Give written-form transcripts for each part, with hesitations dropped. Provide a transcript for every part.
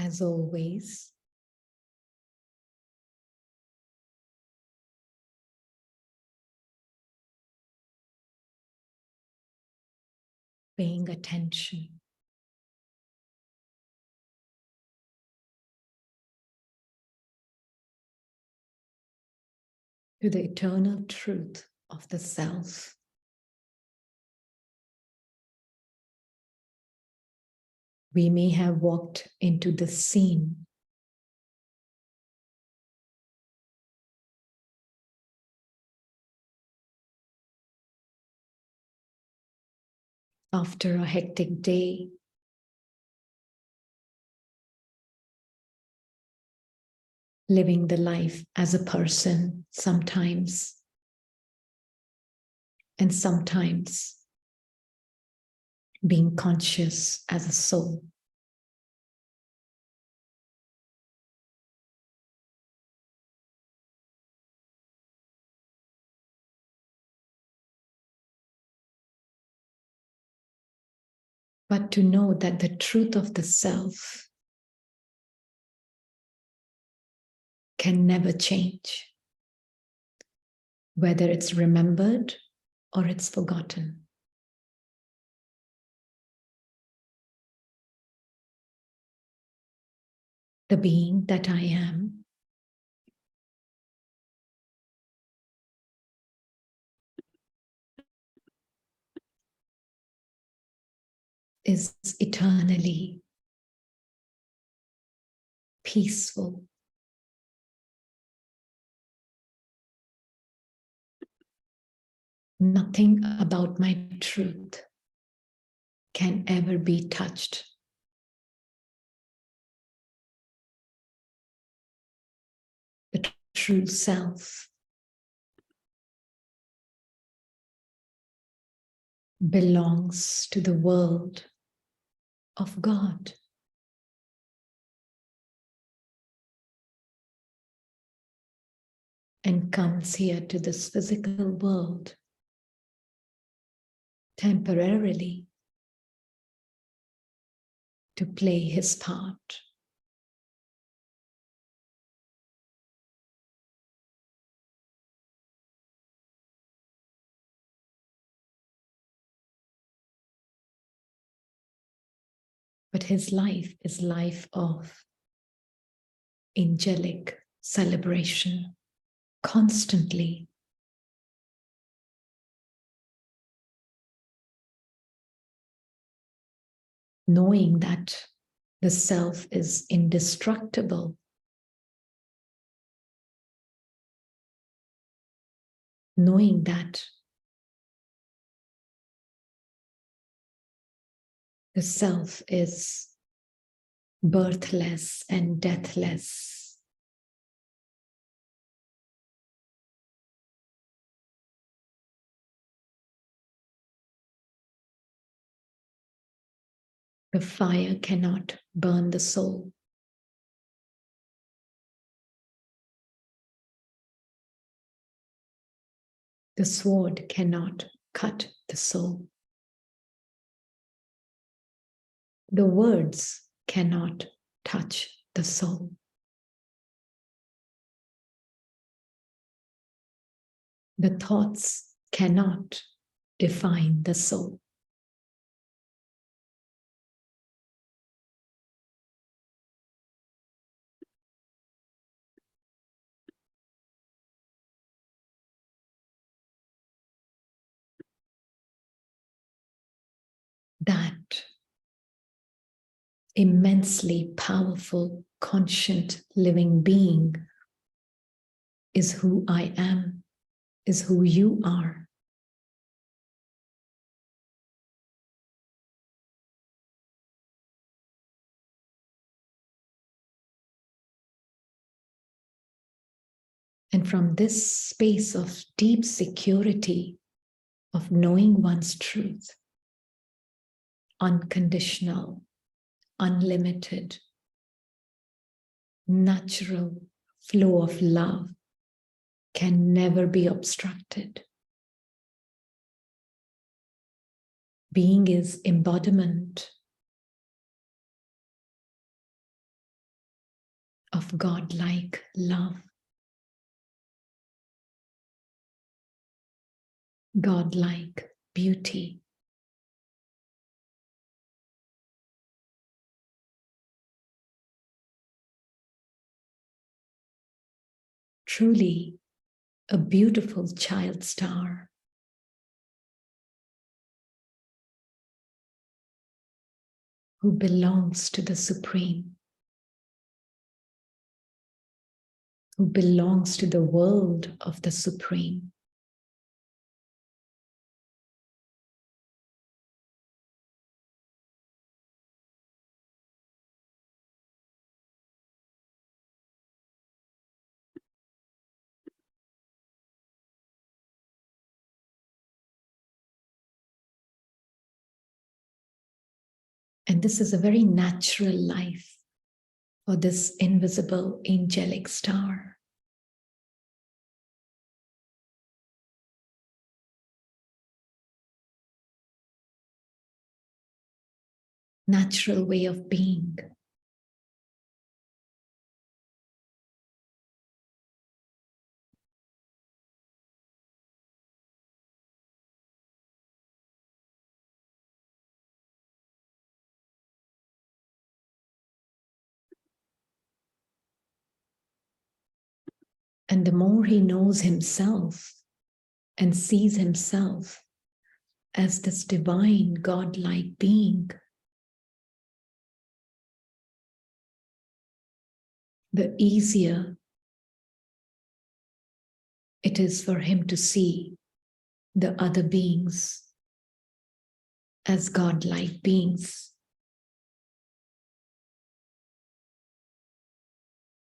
as always, paying attention to the eternal truth of the self. We may have walked into the scene after a hectic day, living the life as a person sometimes, and sometimes being conscious as a soul. But to know that the truth of the self can never change, whether it's remembered or it's forgotten. The being that I am is eternally peaceful. Nothing about my truth can ever be touched. The true self belongs to the world of God. And comes here to this physical world temporarily to play his part. But his life is life of angelic celebration, constantly. Knowing that the self is indestructible. Knowing that the self is birthless and deathless. The fire cannot burn the soul. The sword cannot cut the soul. The words cannot touch the soul. The thoughts cannot define the soul. That immensely powerful, conscient living being is who I am, is who you are. And from this space of deep security, of knowing one's truth, unconditional, unlimited, natural flow of love can never be obstructed. Being is embodiment. of godlike love, godlike beauty. Truly a beautiful child star. Who belongs to the Supreme, who belongs to the world of the Supreme. And this is a very natural life for this invisible angelic star. Natural way of being. And the more he knows himself and sees himself as this divine, godlike being, the easier it is for him to see the other beings as godlike beings.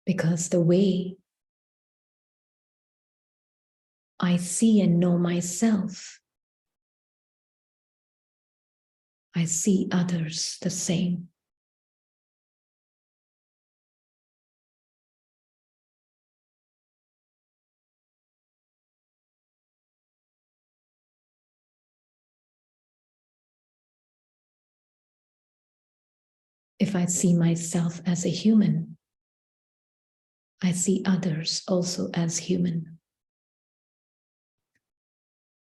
Because the way I see and know myself, I see others the same. If I see myself as a human, I see others also as human.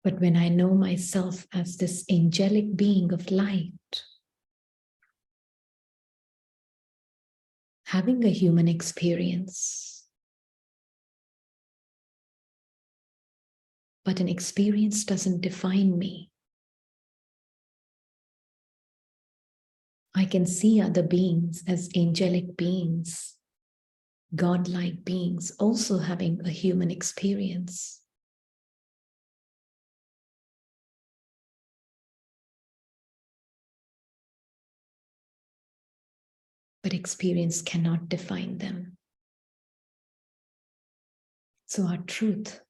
But when I know myself as this angelic being of light, having a human experience, but an experience doesn't define me. I can see other beings as angelic beings, godlike beings, also having a human experience. But experience cannot define them. So our truth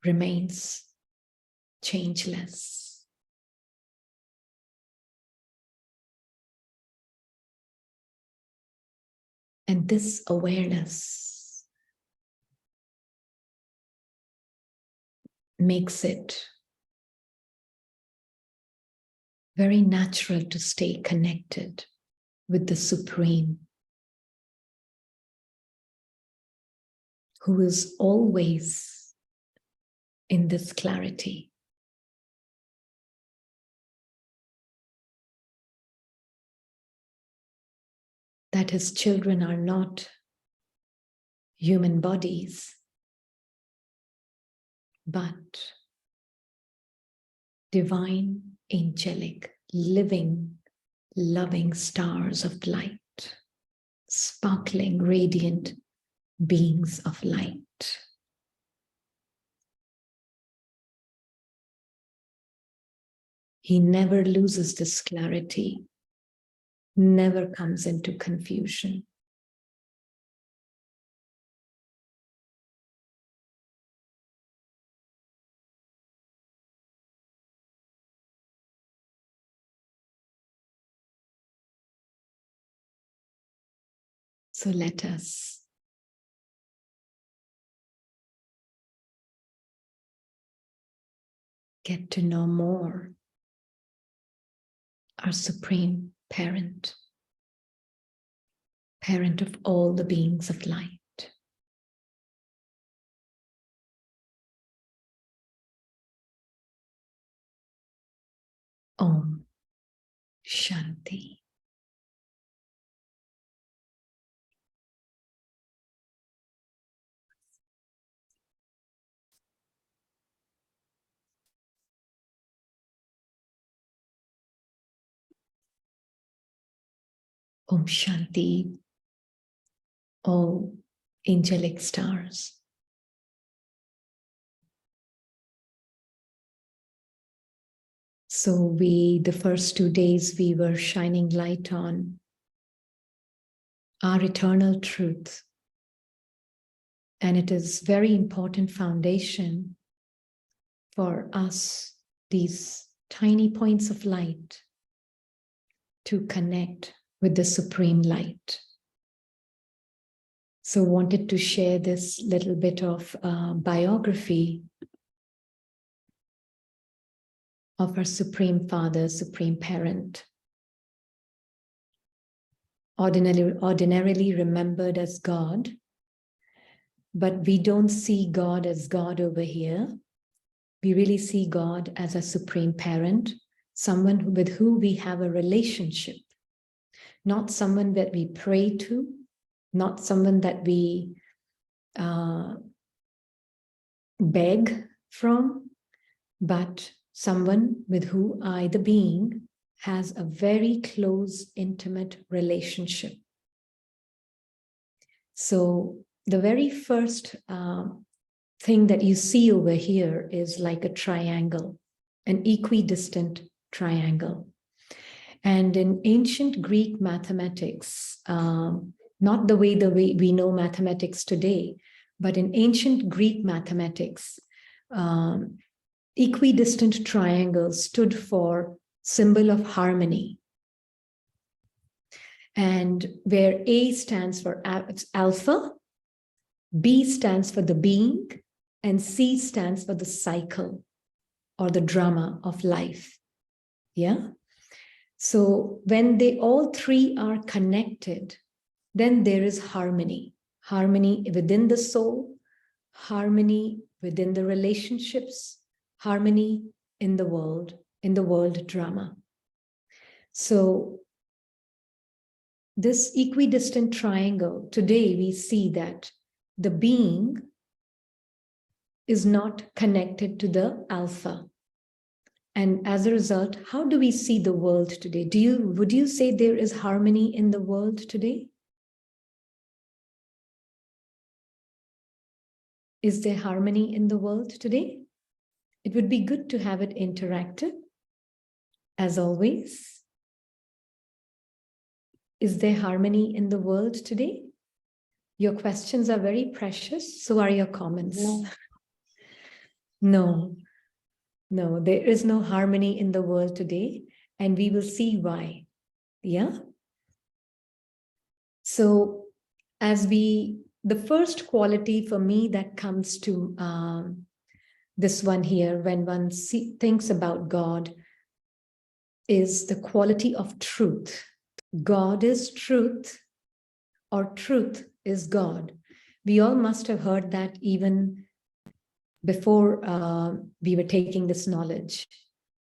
remains changeless. And this awareness makes it very natural to stay connected with the Supreme, who is always in this clarity. That his children are not human bodies, but divine, angelic, living, loving stars of light, sparkling, radiant beings of light. He never loses this clarity, never comes into confusion. So let us get to know more our Supreme Parent, parent of all the beings of light. Om Shanti. Om Shanti, all angelic stars. So the first 2 days, we were shining light on our eternal truth. And it is very important foundation for us, these tiny points of light, to connect with the supreme light. So wanted to share this little bit of biography of our Supreme Father, Supreme Parent, ordinarily remembered as God, but we don't see God as God over here. We really see God as a Supreme Parent, someone with whom we have a relationship, not someone that we pray to, not someone that we beg from, but someone with whom I, the being, has a very close, intimate relationship. So the very first thing that you see over here is like a triangle, an equidistant triangle. And in ancient Greek mathematics, not the way we know mathematics today, but in ancient Greek mathematics, equidistant triangles stood for symbol of harmony. And where A stands for alpha, B stands for the being, and C stands for the cycle or the drama of life. Yeah. So when they all three are connected, then there is harmony. Harmony within the soul, harmony within the relationships, harmony in the world drama. So this equidistant triangle, today we see that the being is not connected to the alpha. And as a result, how do we see the world today? Would you say there is harmony in the world today? Is there harmony in the world today? It would be good to have it interactive, as always. Is there harmony in the world today? Your questions are very precious, so are your comments. No, there is no harmony in the world today, and we will see why. Yeah? So the first quality for me that comes to this one here, when one thinks about God, is the quality of truth. God is truth, or truth is God. We all must have heard that even before we were taking this knowledge,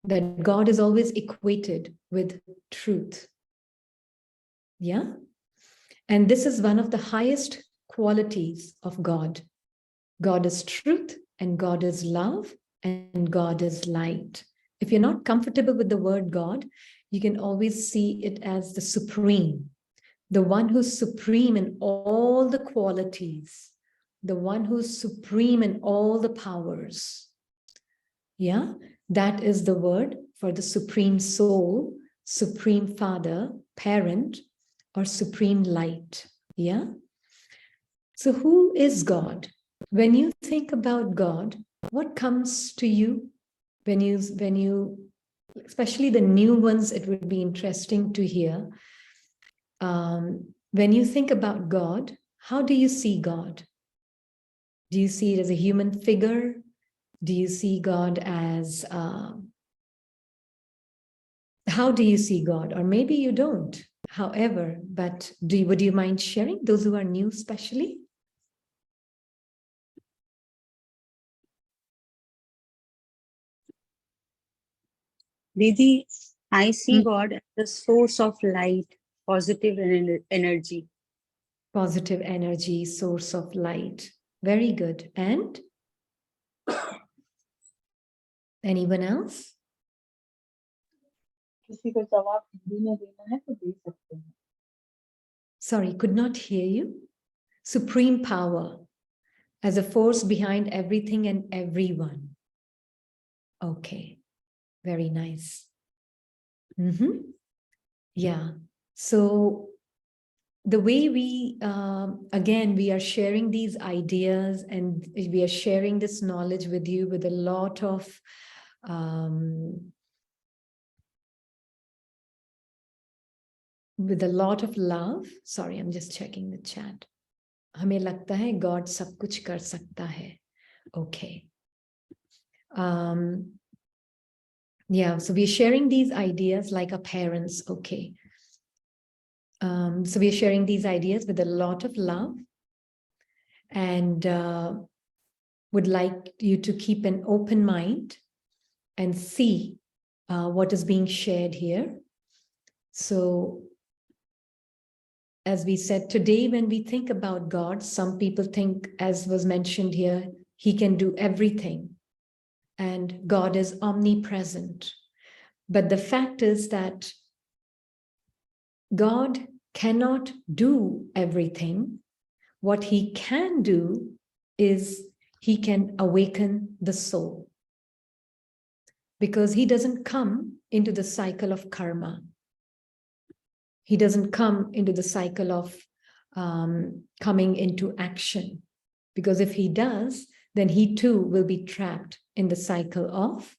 that God is always equated with truth. Yeah? And this is one of the highest qualities of God. God is truth, and God is love, and God is light. If you're not comfortable with the word God, you can always see it as the supreme, the one who's supreme in all the qualities, the one who's supreme in all the powers. Yeah, that is the word for the supreme soul, supreme father, parent, or supreme light. Yeah. So who is God? When you think about God, what comes to you when you, especially the new ones, it would be interesting to hear. When you think about God, how do you see God? Do you see it as a human figure? Do you see God as, how how do you see God? Or maybe you don't. However, but would you mind sharing, those who are new especially? Didi, I see God as the source of light, positive energy. Positive energy, source of light. Very good. And anyone else? Sorry, could not hear you. Supreme power as a force behind everything and everyone. Okay, very nice. Yeah, so the way we, again, we are sharing these ideas and we are sharing this knowledge with you with a lot of love. Sorry, I'm just checking the chat. हमें लगता है God सब कुछ कर सकता है. Okay. Yeah, so we're sharing these ideas like our parents. Okay. So we're sharing these ideas with a lot of love and would like you to keep an open mind and see what is being shared here. So as we said today, when we think about God, some people think, as was mentioned here, he can do everything and God is omnipresent. But the fact is that God cannot do everything. What he can do is he can awaken the soul, because he doesn't come into the cycle of karma. He doesn't come into the cycle of coming into action, because if he does, then he too will be trapped in the cycle of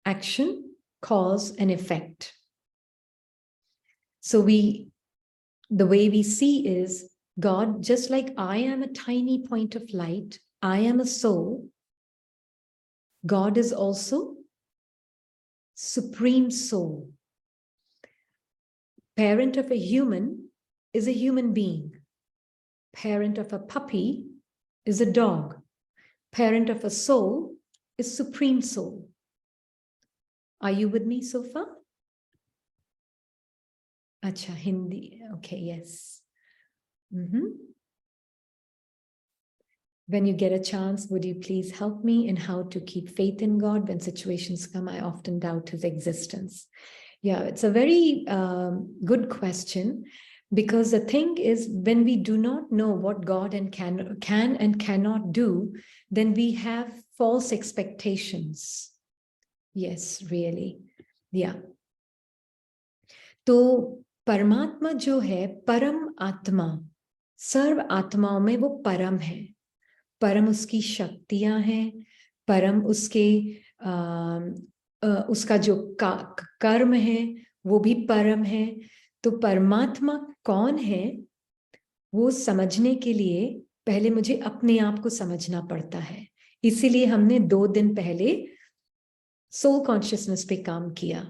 action, cause, and effect. So the way we see is God, just like I am a tiny point of light, I am a soul, God is also supreme soul. Parent of a human is a human being. Parent of a puppy is a dog. Parent of a soul is supreme soul. Are you with me so far? Acha, Hindi. Okay, yes. When you get a chance, would you please help me in how to keep faith in God when situations come? I often doubt his existence. Yeah, it's a very good question, because the thing is, when we do not know what God can and cannot do, then we have false expectations. Yes, really. Yeah. तो परमात्मा जो है, परम आत्मा, सर्व आत्माओं में वो परम है. परम उसकी शक्तियां हैं, परम उसके उसका जो कर्म है वो भी परम है. तो परमात्मा कौन है वो समझने के लिए पहले मुझे अपने आप को समझना पड़ता है. इसीलिए हमने 2 दिन पहले सोल कॉन्शियसनेस पे काम किया.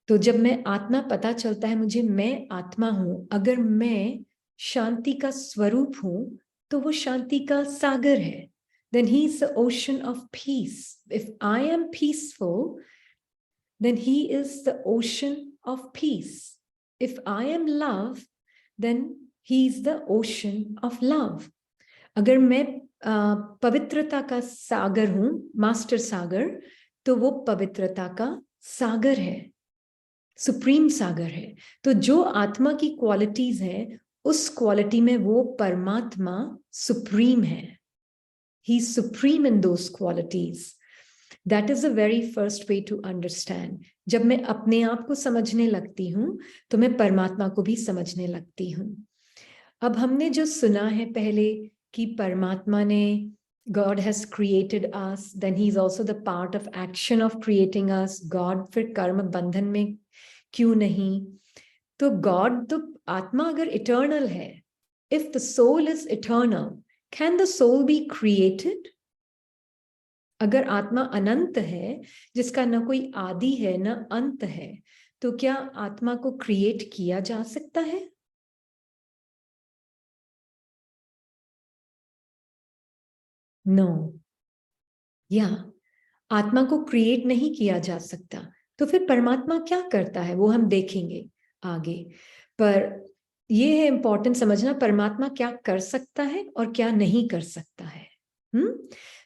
तो जब मैं आत्मा पता चलता है मुझे, मैं आत्मा हूं, अगर मैं शांति का स्वरूप हूं तो वो शांति का सागर है. Then he is the ocean of peace. If I am peaceful, then he is the ocean of peace. If I am love, then he is the ocean of love. अगर मैं पवित्रता का सागर हूं, मास्टर सागर, तो वो पवित्रता का सागर है, सुप्रीम सागर है. तो जो आत्मा की क्वालिटीज हैं, उस क्वालिटी में वो परमात्मा सुप्रीम है. He is supreme in those qualities. That is the very first way to understand. जब मैं अपने आप को समझने लगती हूँ तो मैं परमात्मा को भी समझने लगती हूँ. अब हमने जो सुना है पहले कि परमात्मा ने, God has created us, then he is also the part of action of creating us. God फिर कर्म बंधन में क्यों नहीं? तो God, तो आत्मा अगर eternal है, if the soul is eternal, can the soul be created? अगर आत्मा अनंत है, जिसका न कोई आदि है न अंत है, तो क्या आत्मा को क्रिएट किया जा सकता है? नो, या आत्मा को क्रिएट नहीं किया जा सकता। तो फिर परमात्मा क्या करता है वो हम देखेंगे आगे। पर ये है इंपॉर्टेंट समझना, परमात्मा क्या कर सकता है और क्या नहीं कर सकता है।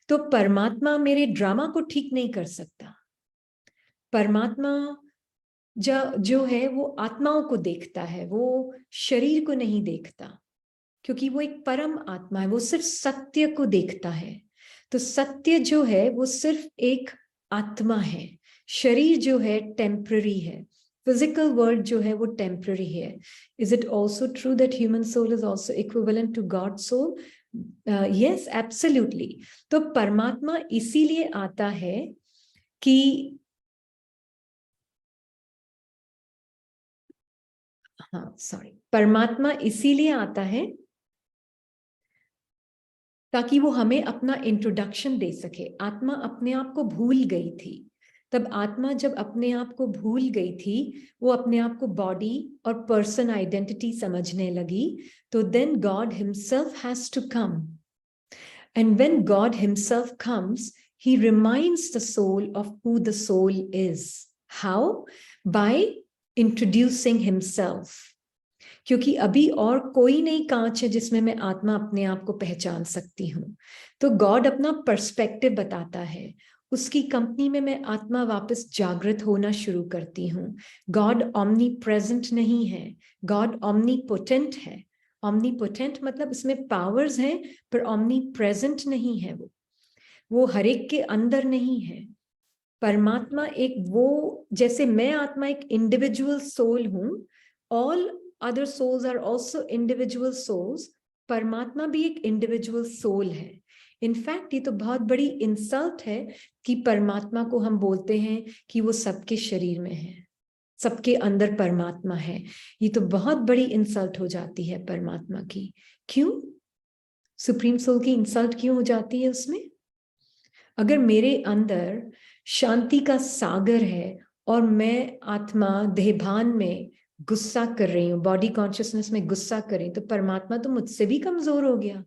तो परमात्मा मेरे ड्रामा को ठीक नहीं कर सकता। परमात्मा जो है वो आत्माओं को देखता है, वो शरीर को नहीं देखता, क्योंकि वो एक परम आत्मा है, वो सिर्फ सत्य को देखता है। तो सत्य जो है वो सिर्फ एक आत्मा है, शरीर जो है टेम्पररी है, फिजिकल वर्ल्ड जो है वो टेम्पररी है। Is it also true that human soul is also equivalent to God soul? Yes, absolutely. तो परमात्मा इसीलिए आता है कि हाँ सॉरी, परमात्मा इसीलिए आता है ताकि वो हमें अपना इंट्रोडक्शन दे सके। आत्मा अपने आप को भूल गई थी। तब आत्मा जब अपने आप को भूल गई थी, वो अपने आप को बॉडी और पर्सन आइडेंटिटी समझने लगी, तो then God himself has to come. And when God himself comes, he reminds the soul of who the soul is. How? By introducing himself. क्योंकि अभी और कोई नहीं कांच है जिसमें मैं आत्मा अपने आप को पहचान सकती हूँ। तो गॉड अपना पर्सपेक्टिव बताता है, उसकी कंपनी में मैं आत्मा वापस जागृत होना शुरू करती हूँ। गॉड ऑमनी प्रेजेंट नहीं है, गॉड ऑमनी पोटेंट है। ऑमनी पोटेंट मतलब इसमें पावर्स हैं, पर ऑमनी प्रेजेंट नहीं है। वो हर एक के अंदर नहीं है। परमात्मा एक वो, जैसे मैं आत्मा एक इंडिविजुअल सोल हूं, all other souls are also individual souls, परमात्मा भी एक इंडिविजुअल सोल है। इनफैक्ट ये तो बहुत बड़ी इंसल्ट है कि परमात्मा को हम बोलते हैं कि वो सबके शरीर में है, सबके अंदर परमात्मा है। ये तो बहुत बड़ी इंसल्ट हो जाती है परमात्मा की। क्यों? सुप्रीम सोल की इंसल्ट क्यों हो जाती है उसमें? अगर मेरे अंदर शांति का सागर है और मैं आत्मा देहभान में गुस्सा कर रही हूँ, बॉडी कॉन्शियसनेस में गुस्सा कर रही हूँ, तो परमात्मा तो मुझसे भी कमजोर हो गया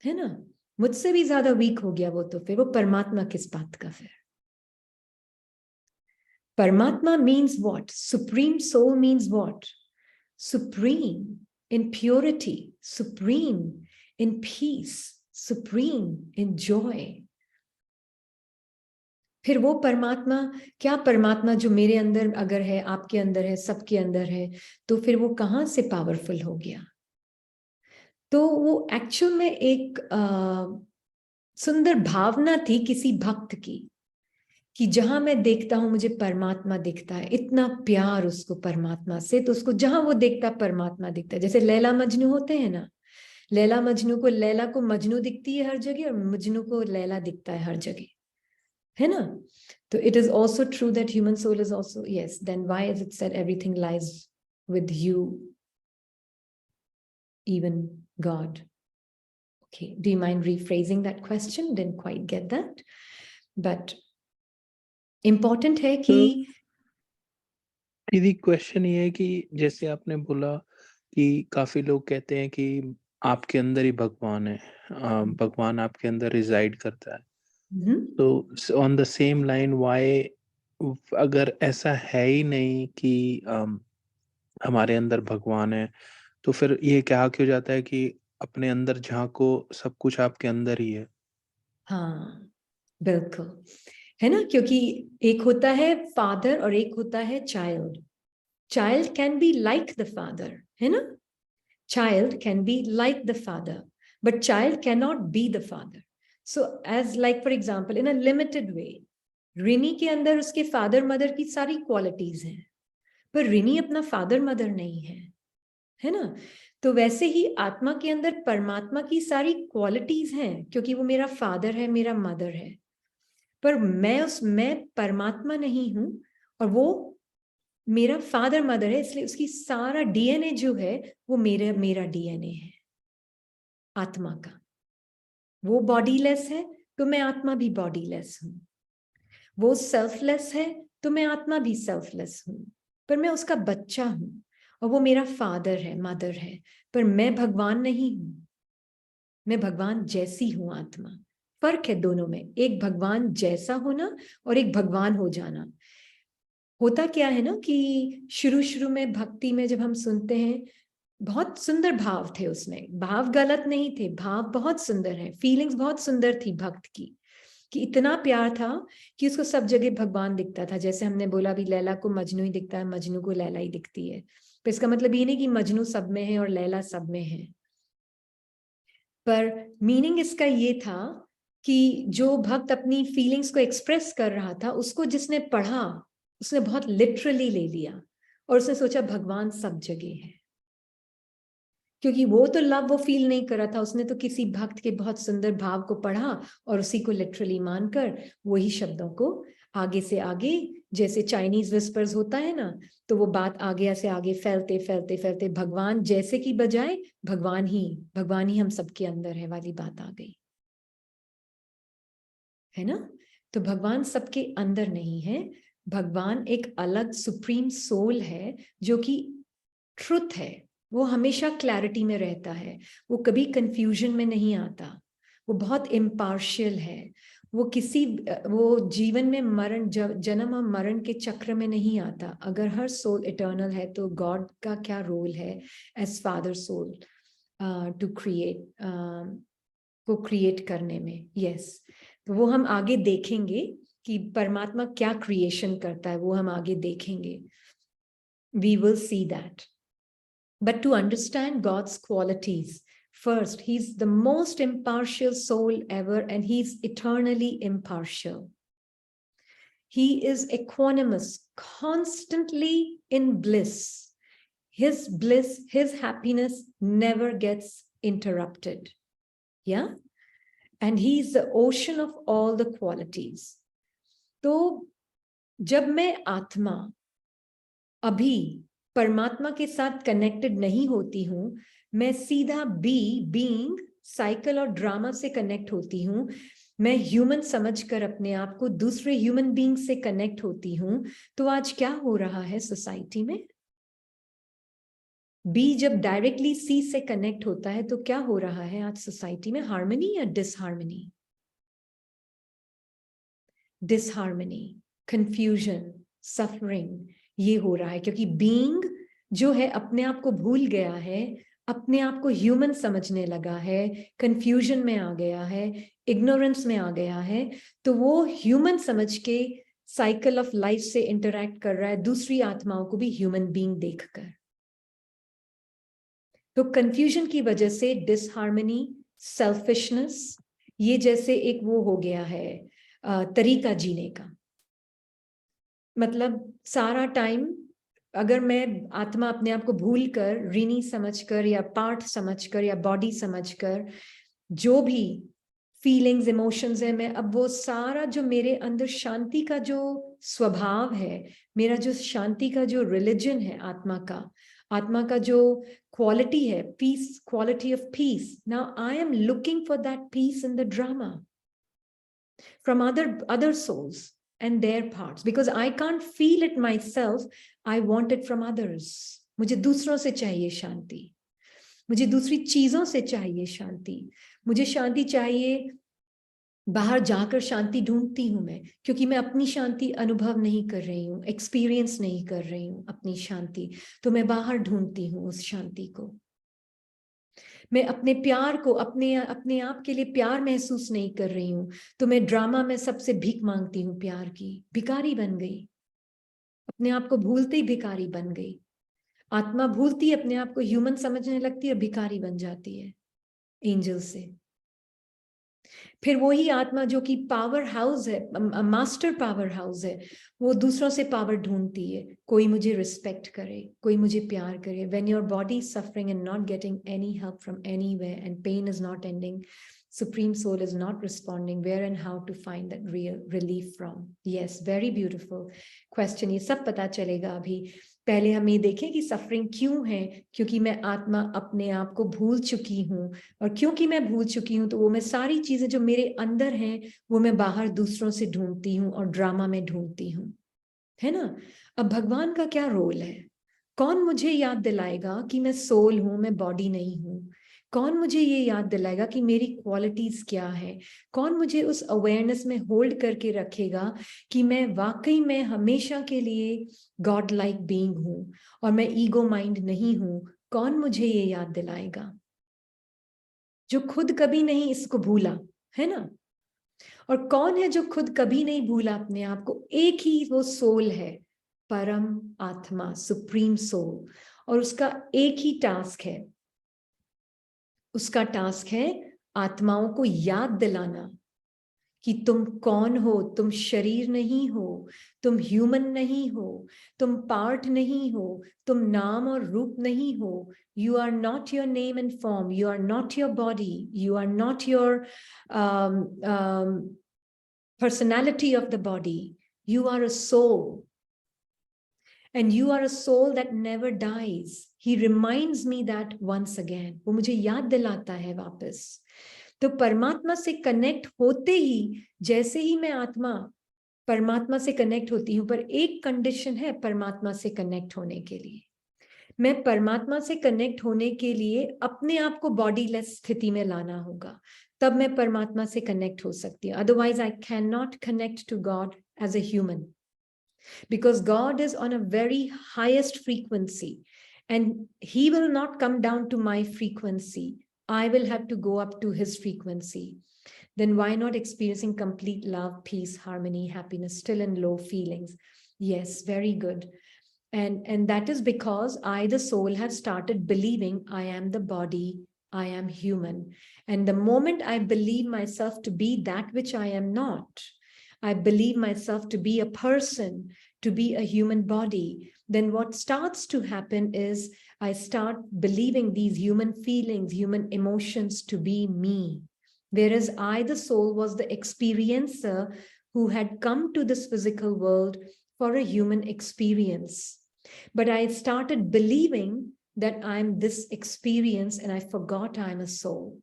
है ना, मुझसे भी ज्यादा वीक हो गया वो। तो फिर वो परमात्मा किस बात का? फिर परमात्मा means what? Supreme soul means what? Supreme in purity, supreme in peace, supreme in joy. फिर वो परमात्मा, क्या परमात्मा जो मेरे अंदर अगर है, आपके अंदर है, सबके अंदर है, तो फिर वो कहाँ से पावरफुल हो गया? तो वो एक्चुअल में एक सुंदर भावना थी किसी भक्त की, कि जहां मैं देखता हूं मुझे परमात्मा दिखता है, इतना प्यार उसको परमात्मा से, तो उसको जहां वो देखता परमात्मा दिखता है। जैसे लैला मजनू होते हैं ना, लैला मजनू को, लैला को मजनू दिखती है हर जगह और मजनू को लैला दिखता है हर जगह, है ना। तो it is also true that human soul is also, yes, then why is it said everything lies with you, even God? Okay, do you mind rephrasing that question? Didn't quite get that, but important है कि दीदी question ये है कि जैसे आपने बोला कि काफी लोग कहते हैं कि आपके अंदर ही भगवान है, भगवान आपके अंदर रिजाइड करता है। तो on the same line why, अगर ऐसा है ही नहीं कि हमारे अंदर भगवान है, तो फिर ये क्या क्यों जाता है कि अपने अंदर झांको, सब कुछ आपके अंदर ही है? हाँ बिल्कुल, है ना, क्योंकि एक होता है फादर और एक होता है child. Child can be like the father, है ना, child can be like the father, but child cannot be the father. So as like for example in a limited way, Rini के अंदर उसके फादर मदर की सारी क्वालिटीज हैं, पर रिनी अपना फादर मदर नहीं है ना। तो वैसे ही आत्मा के अंदर परमात्मा की सारी क्वालिटीज हैं, क्योंकि वो मेरा फादर है, मेरा मदर है, पर मैं परमात्मा नहीं हूं, और वो मेरा फादर मदर है, इसलिए उसकी सारा डीएनए जो है वो मेरा डीएनए है आत्मा का। वो बॉडीलेस है तो मैं आत्मा भी बॉडीलेस हूं। वो सेल्फलेस है तो मैं आत्मा भी सेल्फलेस हूं, पर मैं उसका बच्चा हूं, और वो मेरा फादर है, मदर है, पर मैं भगवान नहीं हूं। मैं भगवान जैसी हूं आत्मा। फर्क है दोनों में, एक भगवान जैसा होना और एक भगवान हो जाना। होता क्या है ना कि शुरू शुरू में भक्ति में जब हम सुनते हैं, बहुत सुंदर भाव थे उसमें, भाव गलत नहीं थे, भाव बहुत सुंदर है, फीलिंग्स बहुत सुंदर थी भक्त की, कि इतना प्यार था कि उसको सब जगह भगवान दिखता था। जैसे हमने बोला अभी लैला को मजनू ही दिखता है, मजनू को लैला ही दिखती है, तो इसका मतलब ये नहीं कि मजनू सब में है और लैला सब में है, पर मीनिंग इसका ये था कि जो भक्त अपनी फीलिंग्स को एक्सप्रेस कर रहा था, उसको जिसने पढ़ा उसने बहुत लिटरली ले लिया और उसने सोचा भगवान सब जगह है, क्योंकि वो तो लव वो फील नहीं कर रहा था, उसने तो किसी भक्त के बहुत सुंदर भाव को पढ़ा और उसी को लिटरली मानकर वही शब्दों को आगे से आगे, जैसे चाइनीज विस्पर्स होता है ना, तो वो बात आगे से आगे फैलते फैलते फैलते भगवान जैसे की बजाय भगवान ही हम सबके अंदर है वाली बात आ गई, है ना। तो भगवान सबके अंदर नहीं है, भगवान एक अलग सुप्रीम सोल है जो कि ट्रुथ है, वो हमेशा क्लैरिटी में रहता है, वो कभी कंफ्यूजन में नहीं आता, वो बहुत इम्पार्शियल है, वो जीवन में मरण जन्म और मरण के चक्र में नहीं आता। अगर हर सोल इटर्नल है तो गॉड का क्या रोल है as father soul to create, को क्रिएट करने में। यस, तो वो हम आगे देखेंगे कि परमात्मा क्या क्रिएशन करता है, वो हम आगे देखेंगे, we will see that. But to understand God's qualities, first, He's the most impartial soul ever, and He's eternally impartial. He is equanimous, constantly in bliss. His happiness never gets interrupted. Yeah? And He's the ocean of all the qualities. तो जब मैं आत्मा अभी परमात्मा के साथ connected नहीं होती हूं, मैं सीधा बीइंग साइकिल और ड्रामा से कनेक्ट होती हूं, मैं ह्यूमन समझकर अपने आप को दूसरे ह्यूमन बीइंग से कनेक्ट होती हूं, तो आज क्या हो रहा है सोसाइटी में? बी जब डायरेक्टली सी से कनेक्ट होता है तो क्या हो रहा है आज सोसाइटी में? हार्मनी या डिसहार्मनी? डिसहार्मनी, कंफ्यूजन, सफरिंग, ये हो रहा है क्योंकि बीइंग जो है अपने आप को भूल गया है, अपने आप को ह्यूमन समझने लगा है, कंफ्यूजन में आ गया है, इग्नोरेंस में आ गया है, तो वो ह्यूमन समझ के साइकिल ऑफ लाइफ से इंटरैक्ट कर रहा है दूसरी आत्माओं को भी ह्यूमन बीइंग देखकर। तो कंफ्यूजन की वजह से डिसहार्मनी, सेल्फिशनेस, ये जैसे एक वो हो गया है तरीका जीने का। मतलब सारा टाइम अगर मैं आत्मा अपने आप को भूल कर, ऋणी समझकर या पार्ट समझकर या बॉडी समझकर जो भी फीलिंग्स इमोशंस है, मैं अब वो सारा जो मेरे अंदर शांति का जो स्वभाव है, मेरा जो शांति का जो रिलीजन है आत्मा का जो क्वालिटी है, peace, quality of peace, now I am looking for that peace in the drama from other souls and their parts, because I can't feel it myself, I want it from others. मुझे दूसरों से चाहिए शांति, मुझे दूसरी चीजों से चाहिए शांति, मुझे शांति चाहिए, बाहर जाकर शांति ढूंढती हूं मैं, क्योंकि मैं अपनी शांति अनुभव नहीं कर रही हूँ, एक्सपीरियंस नहीं कर रही हूँ अपनी शांति, तो मैं बाहर ढूंढती हूँ उस शांति को। मैं अपने प्यार को, अपने आप के लिए प्यार महसूस नहीं कर रही हूं, तो मैं ड्रामा में सबसे भीख मांगती हूँ प्यार की, भिखारी बन गई, अपने आप को भूलते ही भिखारी बन गई। आत्मा भूलती अपने आप को ह्यूमन समझने लगती है, भिखारी बन जाती है एंजल से। फिर वही आत्मा जो कि पावर हाउस है, मास्टर पावर हाउस है, वो दूसरों से पावर ढूंढती है, कोई मुझे रिस्पेक्ट करे, कोई मुझे प्यार करे। When your body suffering and not getting any help from anywhere and pain is not ending, Supreme Soul is not responding, where and how to find that real relief from? Yes, very beautiful question. ये सब पता चलेगा अभी. पहले हम ये देखें कि सफरिंग क्यों है, क्योंकि मैं आत्मा अपने आप को भूल चुकी हूँ, और क्योंकि मैं भूल चुकी हूँ तो वो मैं सारी चीजें जो मेरे अंदर हैं वो मैं बाहर दूसरों से ढूंढती हूँ और ड्रामा में ढूंढती हूँ, है ना. अब भगवान का क्या रोल है? कौन मुझे याद दिलाएगा कि मैं सोल हूं, मैं बॉडी नहीं हूं? कौन मुझे ये याद दिलाएगा कि मेरी क्वालिटीज क्या है? कौन मुझे उस अवेयरनेस में होल्ड करके रखेगा कि मैं वाकई में हमेशा के लिए गॉड लाइक बीइंग हूं और मैं ईगो माइंड नहीं हूं? कौन मुझे ये याद दिलाएगा जो खुद कभी नहीं इसको भूला, है ना? और कौन है जो खुद कभी नहीं भूला अपने आप को? एक ही वो सोल है, परम आत्मा, सुप्रीम सोल, और उसका एक ही टास्क है. उसका टास्क है आत्माओं को याद दिलाना कि तुम कौन हो, तुम शरीर नहीं हो, तुम ह्यूमन नहीं हो, तुम पार्ट नहीं हो, तुम नाम और रूप नहीं हो. You are not your name and form, you are not your body, you are not your personality of the body. You are a soul. And you are a soul that never dies. He reminds me that once again. वो मुझे याद दिलाता है वापस. तो परमात्मा से connect होते ही, जैसे ही मैं आत्मा परमात्मा से कनेक्ट होती हूँ, पर एक कंडीशन है परमात्मा से कनेक्ट होने के लिए. मैं परमात्मा से कनेक्ट होने के लिए अपने आप को बॉडीलेस स्थिति में लाना होगा, तब मैं परमात्मा से कनेक्ट हो सकती हूँ. Otherwise I can not connect to God as a human. Because God is on a very highest frequency and he will not come down to my frequency. I will have to go up to his frequency. Then why not experiencing complete love, peace, harmony, happiness, still in low feelings? Yes, very good. And that is because I, the soul, have started believing I am the body, I am human. And the moment I believe myself to be that which I am not, I believe myself to be a person, to be a human body, then what starts to happen is I start believing these human feelings, human emotions to be me. Whereas I, the soul, was the experiencer who had come to this physical world for a human experience. But I started believing that I'm this experience and I forgot I'm a soul.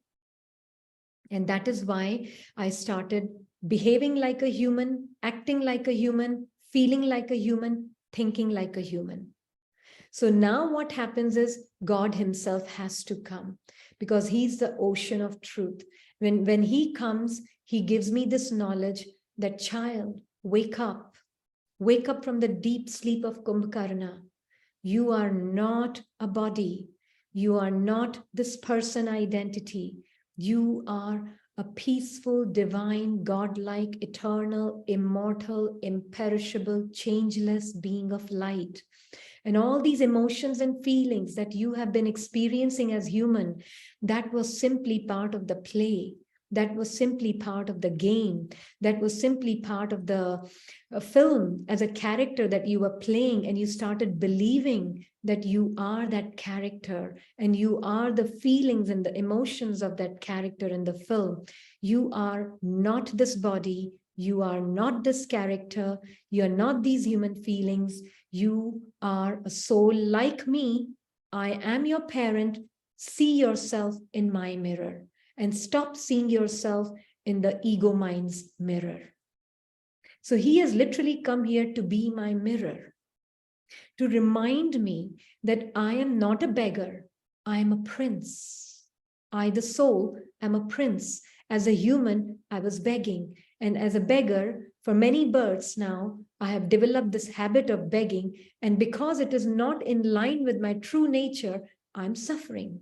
And that is why I started behaving like a human, acting like a human, feeling like a human, thinking like a human. So now what happens is God himself has to come because he's the ocean of truth. When he comes, he gives me this knowledge that, child, wake up from the deep sleep of Kumbhakarna. You are not a body. You are not this person identity. You are a peaceful, divine, godlike, eternal, immortal, imperishable, changeless being of light. And all these emotions and feelings that you have been experiencing as human, that was simply part of the play. That was simply part of the game. That was simply part of the film as a character that you were playing, and you started believing that you are that character and you are the feelings and the emotions of that character in the film. You are not this body. You are not this character. You are not these human feelings. You are a soul like me. I am your parent. See yourself in my mirror and stop seeing yourself in the ego mind's mirror. So he has literally come here to be my mirror, to remind me that I am not a beggar, I am a prince. I, the soul, am a prince. As a human, I was begging. And as a beggar, for many births now, I have developed this habit of begging. And because it is not in line with my true nature, I'm suffering.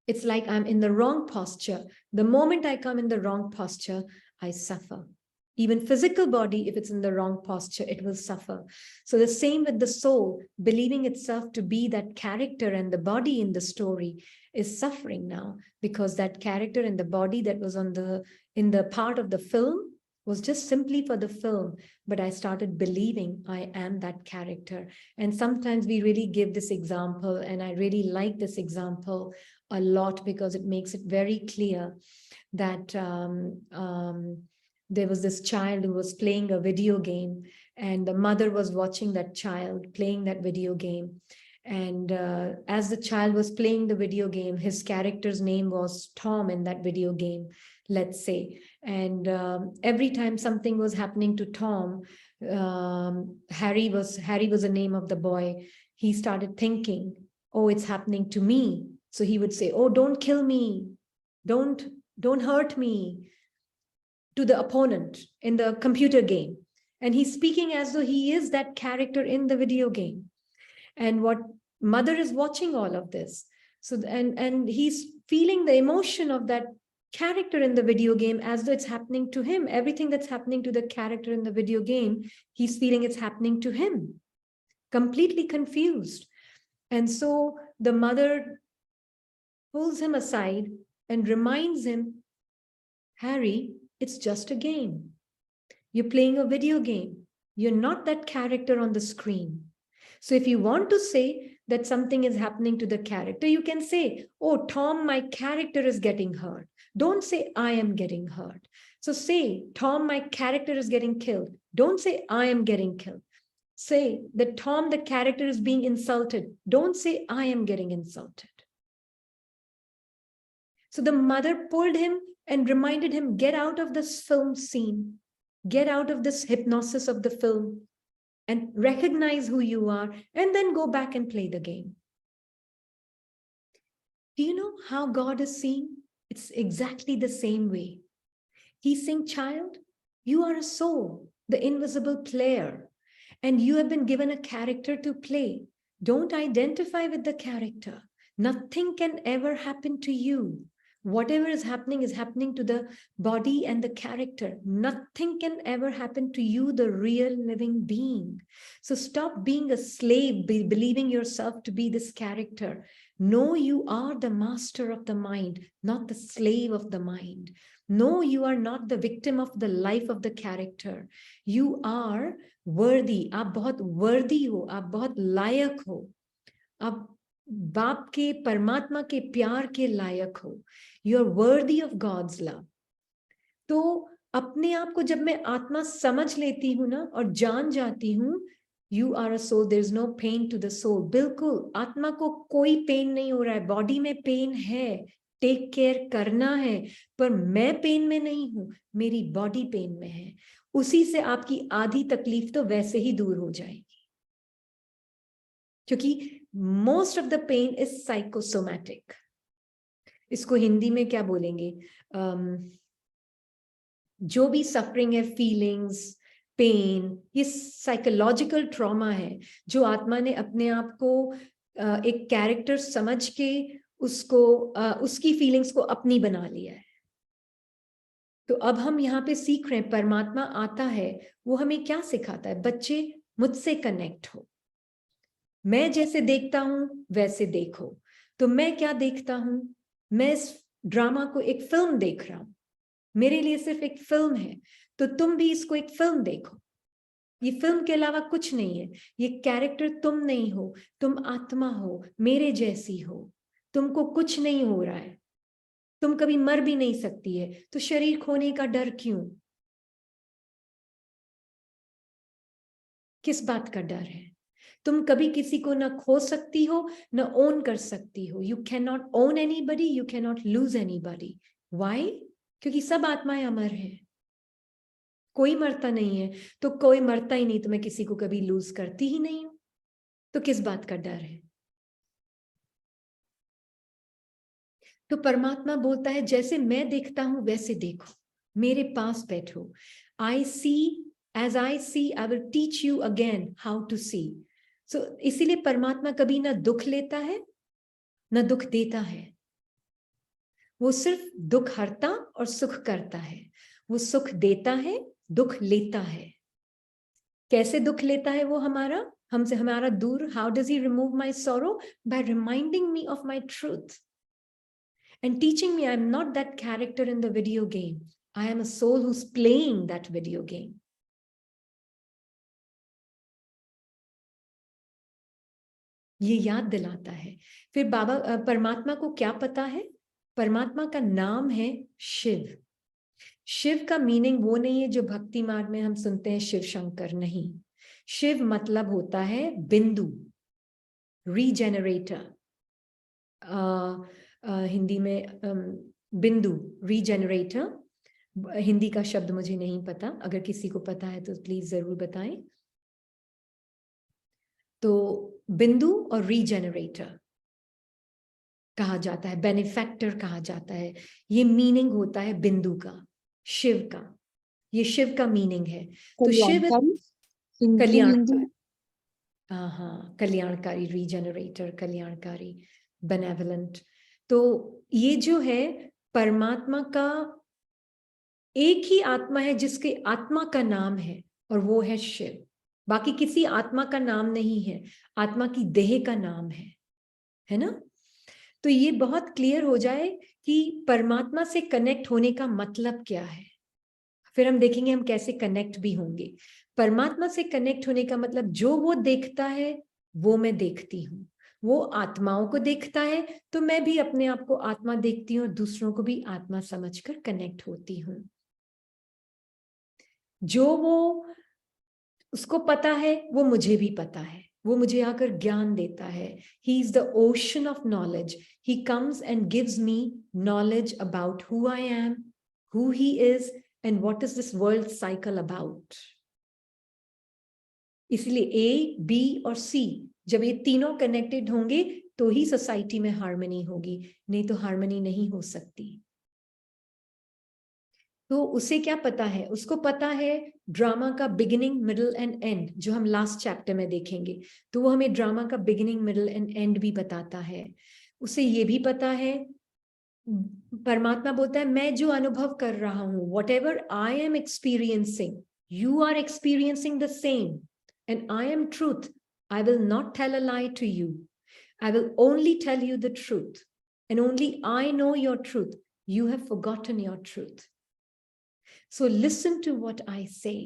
It's like I'm in the wrong posture. The moment I come in the wrong posture, I suffer. Even physical body, if it's in the wrong posture, it will suffer. So the same with the soul, believing itself to be that character and the body in the story is suffering now because that character and the body that was in the part of the film was just simply for the film, but I started believing I am that character. And sometimes we really give this example, and I really like this example a lot because it makes it very clear that there was this child who was playing a video game, and the mother was watching that child playing that video game. And as the child was playing the video game, his character's name was Tom in that video game, let's say. And every time something was happening to Tom, Harry was the name of the boy. He started thinking, oh, it's happening to me. So he would say, oh, don't kill me. Don't hurt me, to the opponent in the computer game. And he's speaking as though he is that character in the video game. And what mother is watching all of this. So, and he's feeling the emotion of that character in the video game as though it's happening to him. Everything that's happening to the character in the video game, he's feeling it's happening to him. Completely confused. And so the mother pulls him aside and reminds him, Harry, it's just a game. You're playing a video game. You're not that character on the screen. So if you want to say that something is happening to the character, you can say, oh, Tom, my character is getting hurt. Don't say, I am getting hurt. So say, Tom, my character is getting killed. Don't say, I am getting killed. Say that Tom, the character, is being insulted. Don't say, I am getting insulted. So the mother pulled him and reminded him, get out of this film scene. Get out of this hypnosis of the film and recognize who you are, and then go back and play the game. Do you know how God is seeing? It's exactly the same way. He's saying, child, you are a soul, the invisible player, and you have been given a character to play. Don't identify with the character. Nothing can ever happen to you. Whatever is happening to the body and the character. Nothing can ever happen to you, the real living being. So stop being a slave, believing yourself to be this character. No, you are the master of the mind, not the slave of the mind. No, you are not the victim of the life of the character. You are worthy. आप बहुत worthy हो, आप बहुत लायक हो, आप बाप के परमात्मा के प्यार के लायक हो. You are worthy of God's love. तो अपने आप को जब मैं आत्मा समझ लेती हूँ ना और जान जाती हूँ, you are a soul, there is no pain to the soul. बिल्कुल आत्मा को कोई पेन नहीं हो रहा है. बॉडी में पेन है, टेक केयर करना है, पर मैं पेन में नहीं हूँ, मेरी बॉडी पेन में है. उसी से आपकी आधी तकलीफ तो वैसे ही दूर हो जाएगी, क्योंकि most of the pain is psychosomatic. इसको हिंदी में क्या बोलेंगे? जो भी सफरिंग है, फीलिंग्स, पेन, ये साइकोलॉजिकल ट्रॉमा है जो आत्मा ने अपने आप को एक कैरेक्टर समझ के उसको उसकी फीलिंग्स को अपनी बना लिया है. तो अब हम यहाँ पे सीख रहे हैं, परमात्मा आता है, वो हमें क्या सिखाता है? बच्चे, मुझसे कनेक्ट हो. मैं जैसे देखता हूं वैसे देखो. तो मैं क्या देखता हूं? मैं इस ड्रामा को एक फिल्म देख रहा हूं. मेरे लिए सिर्फ एक फिल्म है, तो तुम भी इसको एक फिल्म देखो. ये फिल्म के अलावा कुछ नहीं है. ये कैरेक्टर तुम नहीं हो, तुम आत्मा हो, मेरे जैसी हो. तुमको कुछ नहीं हो रहा है, तुम कभी मर भी नहीं सकती है, तो शरीर खोने का डर क्यों? किस बात का डर है? तुम कभी किसी को ना खो सकती हो, ना ओन कर सकती हो. You can not own anybody, you can not lose anybody. Why? क्योंकि सब आत्माएं अमर हैं. कोई मरता नहीं है, तो कोई मरता ही नहीं, तो मैं किसी को कभी लूज करती ही नहीं हूं, तो किस बात का डर है? तो परमात्मा बोलता है, जैसे मैं देखता हूं वैसे देखो, मेरे पास बैठो. I see as I see, I will teach you again how to see. So इसीलिए परमात्मा कभी ना दुख लेता है ना दुख देता है. वो सिर्फ दुख हरता और सुख करता है. वो सुख देता है, दुख लेता है. कैसे दुख लेता है वो हमसे हमारा दूर? How does he remove my sorrow? By reminding me of my truth and teaching me I'm not that character in the video game. I am a soul who's playing that video game. ये याद दिलाता है। फिर बाबा परमात्मा को क्या पता है? परमात्मा का नाम है शिव। शिव का मीनिंग वो नहीं है जो भक्ति मार्ग में हम सुनते हैं शिव शंकर, नहीं। शिव मतलब होता है बिंदु, रीजेनरेटर। हिंदी में बिंदु, रीजेनरेटर। हिंदी का शब्द मुझे नहीं पता, अगर किसी को पता है तो प्लीज जरूर बताएं। तो बिंदु और रीजेनरेटर कहा जाता है, बेनिफैक्टर कहा जाता है। ये मीनिंग होता है बिंदु का, शिव का। ये शिव का मीनिंग है। तो शिव कल्याणकारी, हाँ, कल्याणकारी, रीजेनरेटर, कल्याणकारी, बेनेवलेंट। तो ये जो है परमात्मा का एक ही आत्मा है जिसके आत्मा का नाम है, और वो है शिव। बाकी किसी आत्मा का नाम नहीं है, आत्मा की देह का नाम है ना। तो ये बहुत क्लियर हो जाए कि परमात्मा से कनेक्ट होने का मतलब क्या है। फिर हम देखेंगे हम कैसे कनेक्ट भी होंगे। परमात्मा से कनेक्ट होने का मतलब जो वो देखता है वो मैं देखती हूँ। वो आत्माओं को देखता है तो मैं भी अपने आप को आत्मा देखती हूँ और दूसरों को भी आत्मा समझकर कनेक्ट होती हूँ। जो वो उसको पता है वो मुझे भी पता है, वो मुझे आकर ज्ञान देता है। He is the ocean of knowledge. He comes and gives me knowledge about who I am, who he is, and what is this world cycle about. इसलिए A, B और C जब ये तीनों कनेक्टेड होंगे तो ही सोसाइटी में harmony होगी, नहीं तो हार्मनी नहीं हो सकती। तो उसे क्या पता है? उसको पता है ड्रामा का बिगिनिंग, मिडल एंड एंड, जो हम लास्ट चैप्टर में देखेंगे। तो वो हमें ड्रामा का बिगिनिंग, मिडल एंड एंड भी बताता है। उसे ये भी पता है, परमात्मा बोलता है मैं जो अनुभव कर रहा हूं, whatever I am experiencing, you are experiencing the same, and I am truth. I will not tell a lie to you, I will only tell you the truth, and only I know your truth, you have forgotten your truth. So listen to what I say.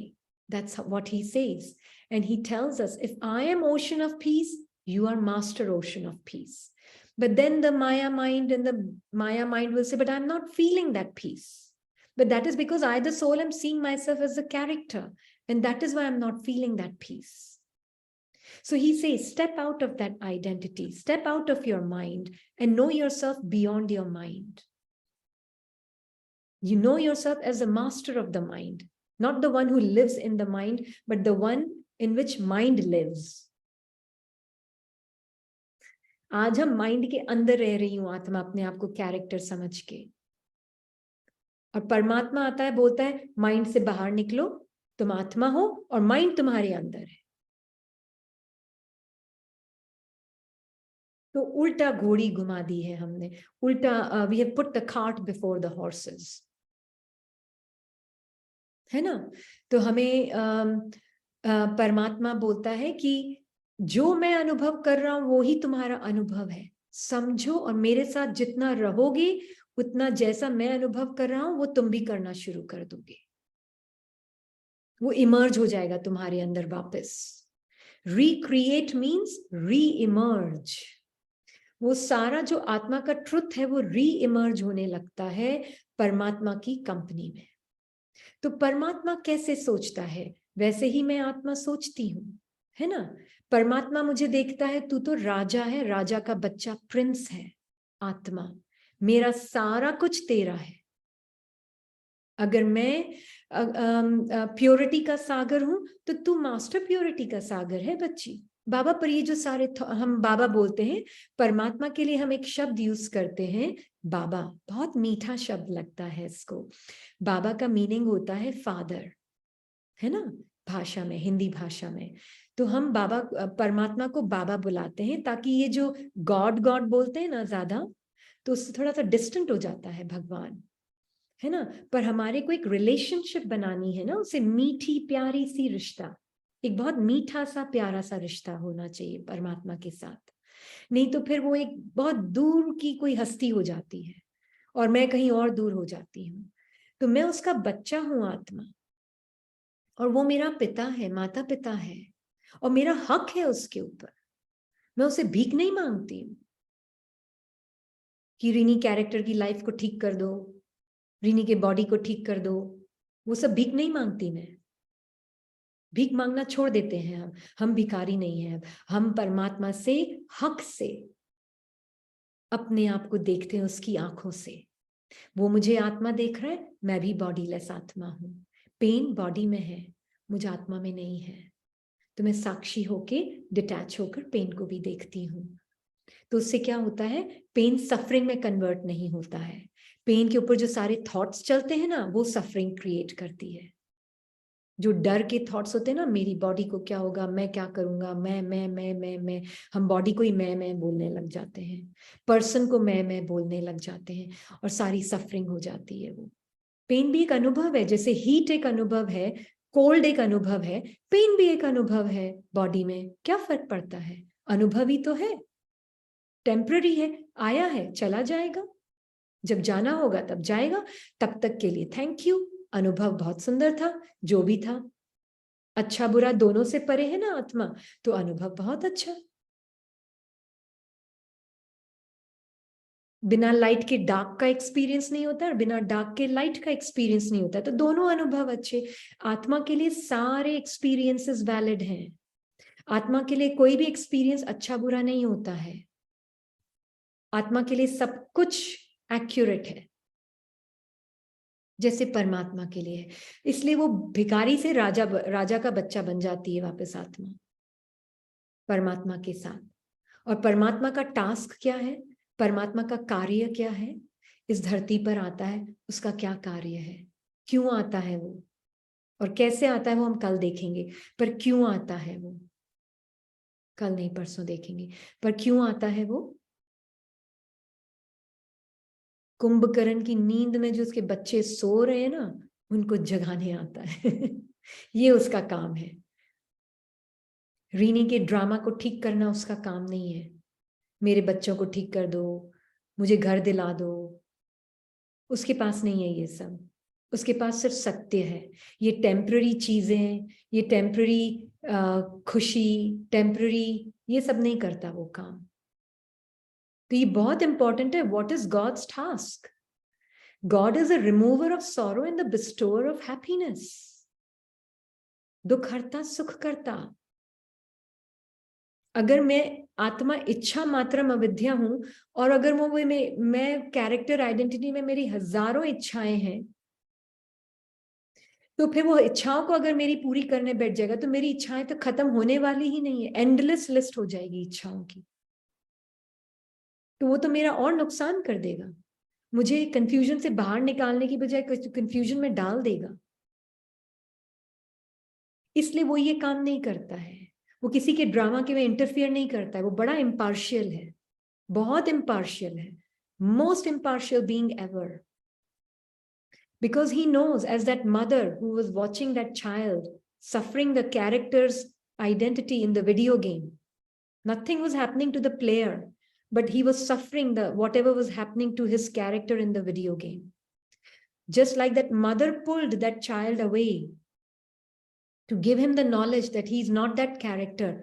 That's what he says. And he tells us, if I am ocean of peace, you are master ocean of peace. But then the Maya mind will say, but I'm not feeling that peace. But that is because I, the soul, am seeing myself as a character. And that is why I'm not feeling that peace. So he says, step out of that identity, step out of your mind and know yourself beyond your mind. You know yourself as the master of the mind, not the one who lives in the mind, but the one in which mind lives. आज हम mind के अंदर रह रही हूं, आत्मा अपने आप को कैरेक्टर समझ के, और परमात्मा आता है बोलता है माइंड से बाहर निकलो, तुम आत्मा हो और माइंड तुम्हारे अंदर है। तो उल्टा घोड़ी घुमा दी है हमने, उल्टा we have put the cart before the horses, है ना। तो हमें परमात्मा बोलता है कि जो मैं अनुभव कर रहा हूं वो ही तुम्हारा अनुभव है, समझो, और मेरे साथ जितना रहोगे उतना जैसा मैं अनुभव कर रहा हूं वो तुम भी करना शुरू कर दोगे, वो इमर्ज हो जाएगा तुम्हारे अंदर वापस। रिक्रिएट मीन्स री इमर्ज। वो सारा जो आत्मा का ट्रुथ है वो री इमर्ज होने लगता है परमात्मा की कंपनी में। तो परमात्मा कैसे सोचता है वैसे ही मैं आत्मा सोचती हूँ, है ना। परमात्मा मुझे देखता है, तू तो राजा है, राजा का बच्चा, प्रिंस है। आत्मा, मेरा सारा कुछ तेरा है। अगर मैं प्योरिटी का सागर हूं तो तू मास्टर प्योरिटी का सागर है बच्ची। बाबा पर ये जो सारे हम बाबा बोलते हैं, परमात्मा के लिए हम एक शब्द यूज करते हैं बाबा, बहुत मीठा शब्द लगता है इसको। बाबा का मीनिंग होता है फादर, है ना, भाषा में, हिंदी भाषा में। तो हम बाबा, परमात्मा को बाबा बुलाते हैं ताकि ये जो गॉड गॉड बोलते हैं ना ज्यादा, तो उससे थोड़ा सा डिस्टेंट हो जाता है भगवान, है ना। पर हमारे को एक रिलेशनशिप बनानी है ना, उसे मीठी प्यारी सी रिश्ता, एक बहुत मीठा सा प्यारा सा रिश्ता होना चाहिए परमात्मा के साथ। नहीं तो फिर वो एक बहुत दूर की कोई हस्ती हो जाती है और मैं कहीं और दूर हो जाती हूँ। तो मैं उसका बच्चा हूं आत्मा, और वो मेरा पिता है, माता पिता है, और मेरा हक है उसके ऊपर। मैं उसे भीख नहीं मांगती हूँ कि रिनी कैरेक्टर की लाइफ को ठीक कर दो, रिनी के बॉडी को ठीक कर दो। वो सब भीख नहीं मांगती मैं। भीख मांगना छोड़ देते हैं हम भिखारी नहीं हैं। हम परमात्मा से हक से अपने आप को देखते हैं, उसकी आंखों से। वो मुझे आत्मा देख रहा है, मैं भी बॉडीलेस आत्मा हूं। पेन बॉडी में है, मुझे आत्मा में नहीं है। तो मैं साक्षी होके डिटैच होकर पेन को भी देखती हूँ। तो उससे क्या होता है, पेन सफरिंग में कन्वर्ट नहीं होता है। पेन के ऊपर जो सारे थॉट्स चलते हैं ना, वो सफरिंग क्रिएट करती है। जो डर के थॉट्स होते हैं ना, मेरी बॉडी को क्या होगा, मैं क्या करूंगा, मैं, हम बॉडी को ही मैं बोलने लग जाते हैं, पर्सन को मैं बोलने लग जाते हैं, और सारी सफरिंग हो जाती है। वो पेन भी एक अनुभव है, जैसे हीट एक अनुभव है, कोल्ड एक अनुभव है, पेन भी एक अनुभव है बॉडी में। क्या फर्क पड़ता है, अनुभव ही तो है, टेम्पररी है, आया है चला जाएगा, जब जाना होगा तब जाएगा। तब तक के लिए थैंक यू, अनुभव बहुत सुंदर था, जो भी था। अच्छा बुरा दोनों से परे है ना आत्मा, तो अनुभव बहुत अच्छा। बिना लाइट के डार्क का एक्सपीरियंस नहीं होता, और बिना डार्क के लाइट का एक्सपीरियंस नहीं होता, तो दोनों अनुभव अच्छे। आत्मा के लिए सारे एक्सपीरियंसेस वैलिड हैं। आत्मा के लिए कोई भी एक्सपीरियंस अच्छा बुरा नहीं होता है। आत्मा के लिए सब कुछ एक्यूरेट है, जैसे परमात्मा के लिए है। इसलिए वो भिखारी से राजा का बच्चा बन जाती है वापस आत्मा, परमात्मा के साथ। और परमात्मा का टास्क क्या है, परमात्मा का कार्य क्या है, इस धरती पर आता है, उसका क्या कार्य है, क्यों आता है वो, और कैसे आता है वो हम कल देखेंगे। पर क्यों आता है वो, कल नहीं परसों देखेंगे। पर क्यों आता है वो, कुंभकर्ण की नींद में जो उसके बच्चे सो रहे हैं ना, उनको जगाने आता है। ये उसका काम है। रीनी के ड्रामा को ठीक करना उसका काम नहीं है, मेरे बच्चों को ठीक कर दो, मुझे घर दिला दो, उसके पास नहीं है ये सब। उसके पास सिर्फ सत्य है। ये टेम्पररी चीजें, ये टेम्पररी खुशी, टेम्पररी, ये सब नहीं करता वो काम। तो ये बहुत इंपॉर्टेंट है। What is God's task? God is a remover of sorrow and the bestower of happiness. दुख हरता सुख करता। अगर मैं आत्मा इच्छा मात्रम अविद्या हूं, और अगर वो मैं कैरेक्टर आइडेंटिटी में मेरी हजारों इच्छाएं हैं, तो फिर वो इच्छाओं को अगर मेरी पूरी करने बैठ जाएगा, तो मेरी इच्छाएं तो खत्म होने वाली ही नहीं है, एंडलेस लिस्ट हो जाएगी इच्छाओं की। तो वो तो मेरा और नुकसान कर देगा, मुझे कंफ्यूजन से बाहर निकालने की बजाय कंफ्यूजन में डाल देगा। इसलिए वो ये काम नहीं करता है। वो किसी के ड्रामा के में इंटरफियर नहीं करता है। वो बड़ा इम्पार्शियल है, बहुत इम्पार्शियल है, most impartial being ever. Because he knows, as that mother who was watching that child suffering the character's identity in the video game, nothing was happening to the player, but he was suffering the whatever was happening to his character in the video game. Just like that mother pulled that child away to give him the knowledge that he's not that character,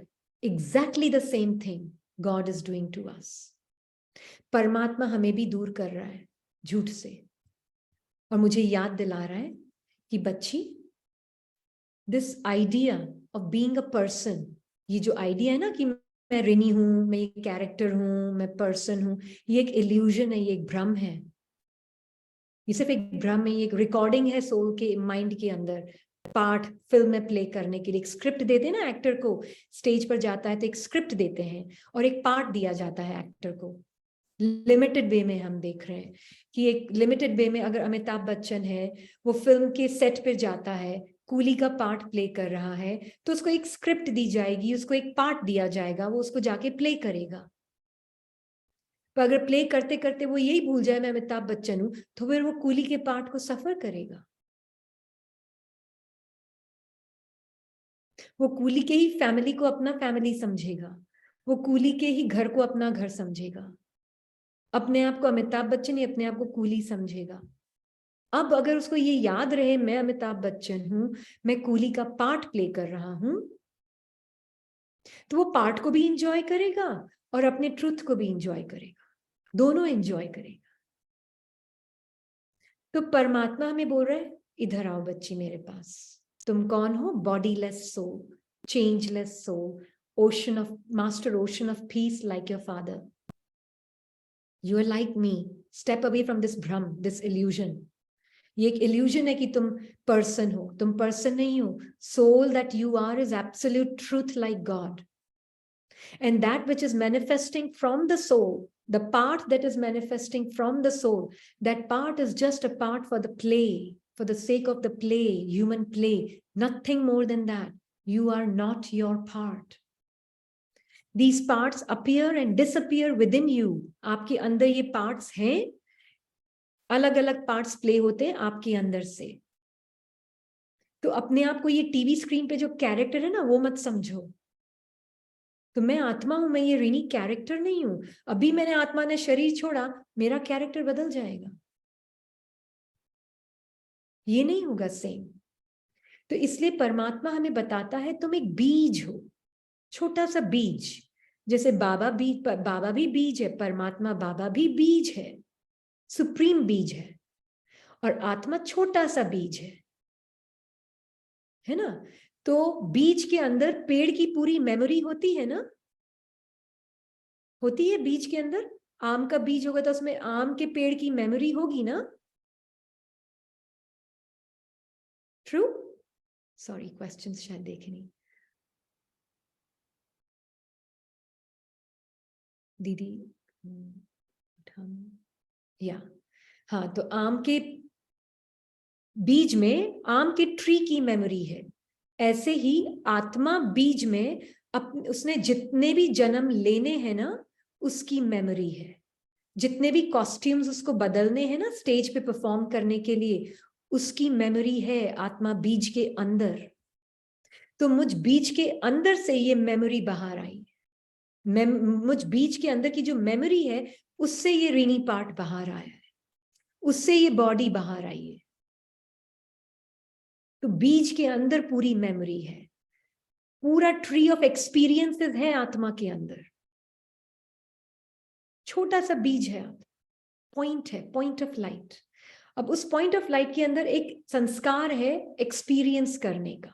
exactly the same thing God is doing to us. परमात्मा हमें भी दूर कर रहा है झूठ से, और मुझे याद दिला रहा है कि बच्ची, this idea of being a person, ये जो आइडिया है ना कि मैं रिनी हूं, मैं ये कैरेक्टर हूं, मैं पर्सन हूं, ये एक इल्यूजन है, ये एक भ्रम है। ये सिर्फ एक भ्रम है, ये एक रिकॉर्डिंग है सोल के माइंड के अंदर। पार्ट फिल्म में प्ले करने के लिए एक स्क्रिप्ट देते हैं ना एक्टर को, स्टेज पर जाता है तो एक स्क्रिप्ट देते हैं और एक पार्ट दिया जाता है एक्टर को। लिमिटेड वे में हम देख रहे हैं कि एक लिमिटेड वे में अगर अमिताभ बच्चन है, वो फिल्म के सेट पे जाता है, कूली का पार्ट प्ले कर रहा है, तो उसको एक स्क्रिप्ट दी जाएगी, उसको एक पार्ट दिया जाएगा, वो उसको जाके प्ले करेगा। पर अगर प्ले करते करते वो यही भूल जाए मैं अमिताभ बच्चन हूं, तो फिर वो कूली के पार्ट को सफर करेगा। वो कूली के ही फैमिली को अपना फैमिली समझेगा, वो कूली के ही घर को अपना घर समझेगा, अपने आप को अमिताभ बच्चन ही अपने आप को कूली समझेगा। अब अगर उसको ये याद रहे मैं अमिताभ बच्चन हूं, मैं कूली का पार्ट प्ले कर रहा हूं, तो वो पार्ट को भी इंजॉय करेगा और अपने ट्रुथ को भी इंजॉय करेगा, दोनों इंजॉय करेगा। तो परमात्मा हमें बोल रहे हैं, इधर आओ बच्ची मेरे पास, तुम कौन हो? Bodiless soul, changeless soul, ocean of master, ocean of peace, like your father. You are like me, step away from this भ्रम, दिस इल्यूजन। ये एक इल्यूजन है कि तुम पर्सन हो, तुम पर्सन नहीं हो। Soul that you are is absolute truth like God, and that which is manifesting from the soul, the part that is manifesting from the soul, that part is just a part for the play, for the sake of the play, human play, nothing more than that. You are not your part. These parts appear and disappear within you. आपके अंदर ये parts हैं, अलग अलग parts play होते हैं आपके अंदर से। तो अपने आप को ये टीवी स्क्रीन पे जो कैरेक्टर है ना, वो मत समझो। तो मैं आत्मा हूं, मैं ये रिनी कैरेक्टर नहीं हूं। अभी मैंने आत्मा ने शरीर छोड़ा, मेरा कैरेक्टर बदल जाएगा, ये नहीं होगा सेम। तो इसलिए परमात्मा हमें बताता है तुम एक बीज हो, छोटा सा बीज। जैसे बाबा भी बीज है, परमात्मा बाबा भी बीज है, सुप्रीम बीज है, और आत्मा छोटा सा बीज है ना। तो बीज के अंदर पेड़ की पूरी मेमोरी होती है ना, होती है बीज के अंदर। आम का बीज होगा तो उसमें आम के पेड़ की मेमोरी होगी ना। ट्रू? सॉरी, क्वेश्चंस शायद देखे नहीं। दीदी या हाँ, तो आम के बीज में आम के ट्री की मेमोरी है। ऐसे ही आत्मा बीज में उसने जितने भी जन्म लेने हैं ना, उसकी मेमोरी है। जितने भी कॉस्ट्यूम्स उसको बदलने हैं ना स्टेज पे परफॉर्म करने के लिए, उसकी मेमोरी है आत्मा बीज के अंदर। तो मुझ बीज के अंदर से ये मेमोरी बाहर आई। मुझ बीज के अंदर की जो मेमोरी है, उससे ये रीनी पार्ट बाहर आया है, उससे ये बॉडी बाहर आई है। तो बीज के अंदर पूरी मेमोरी है, पूरा ट्री ऑफ एक्सपीरियंसेस है आत्मा के अंदर। छोटा सा बीज है, पॉइंट है, पॉइंट ऑफ लाइट। अब उस पॉइंट ऑफ लाइट के अंदर एक संस्कार है एक्सपीरियंस करने का,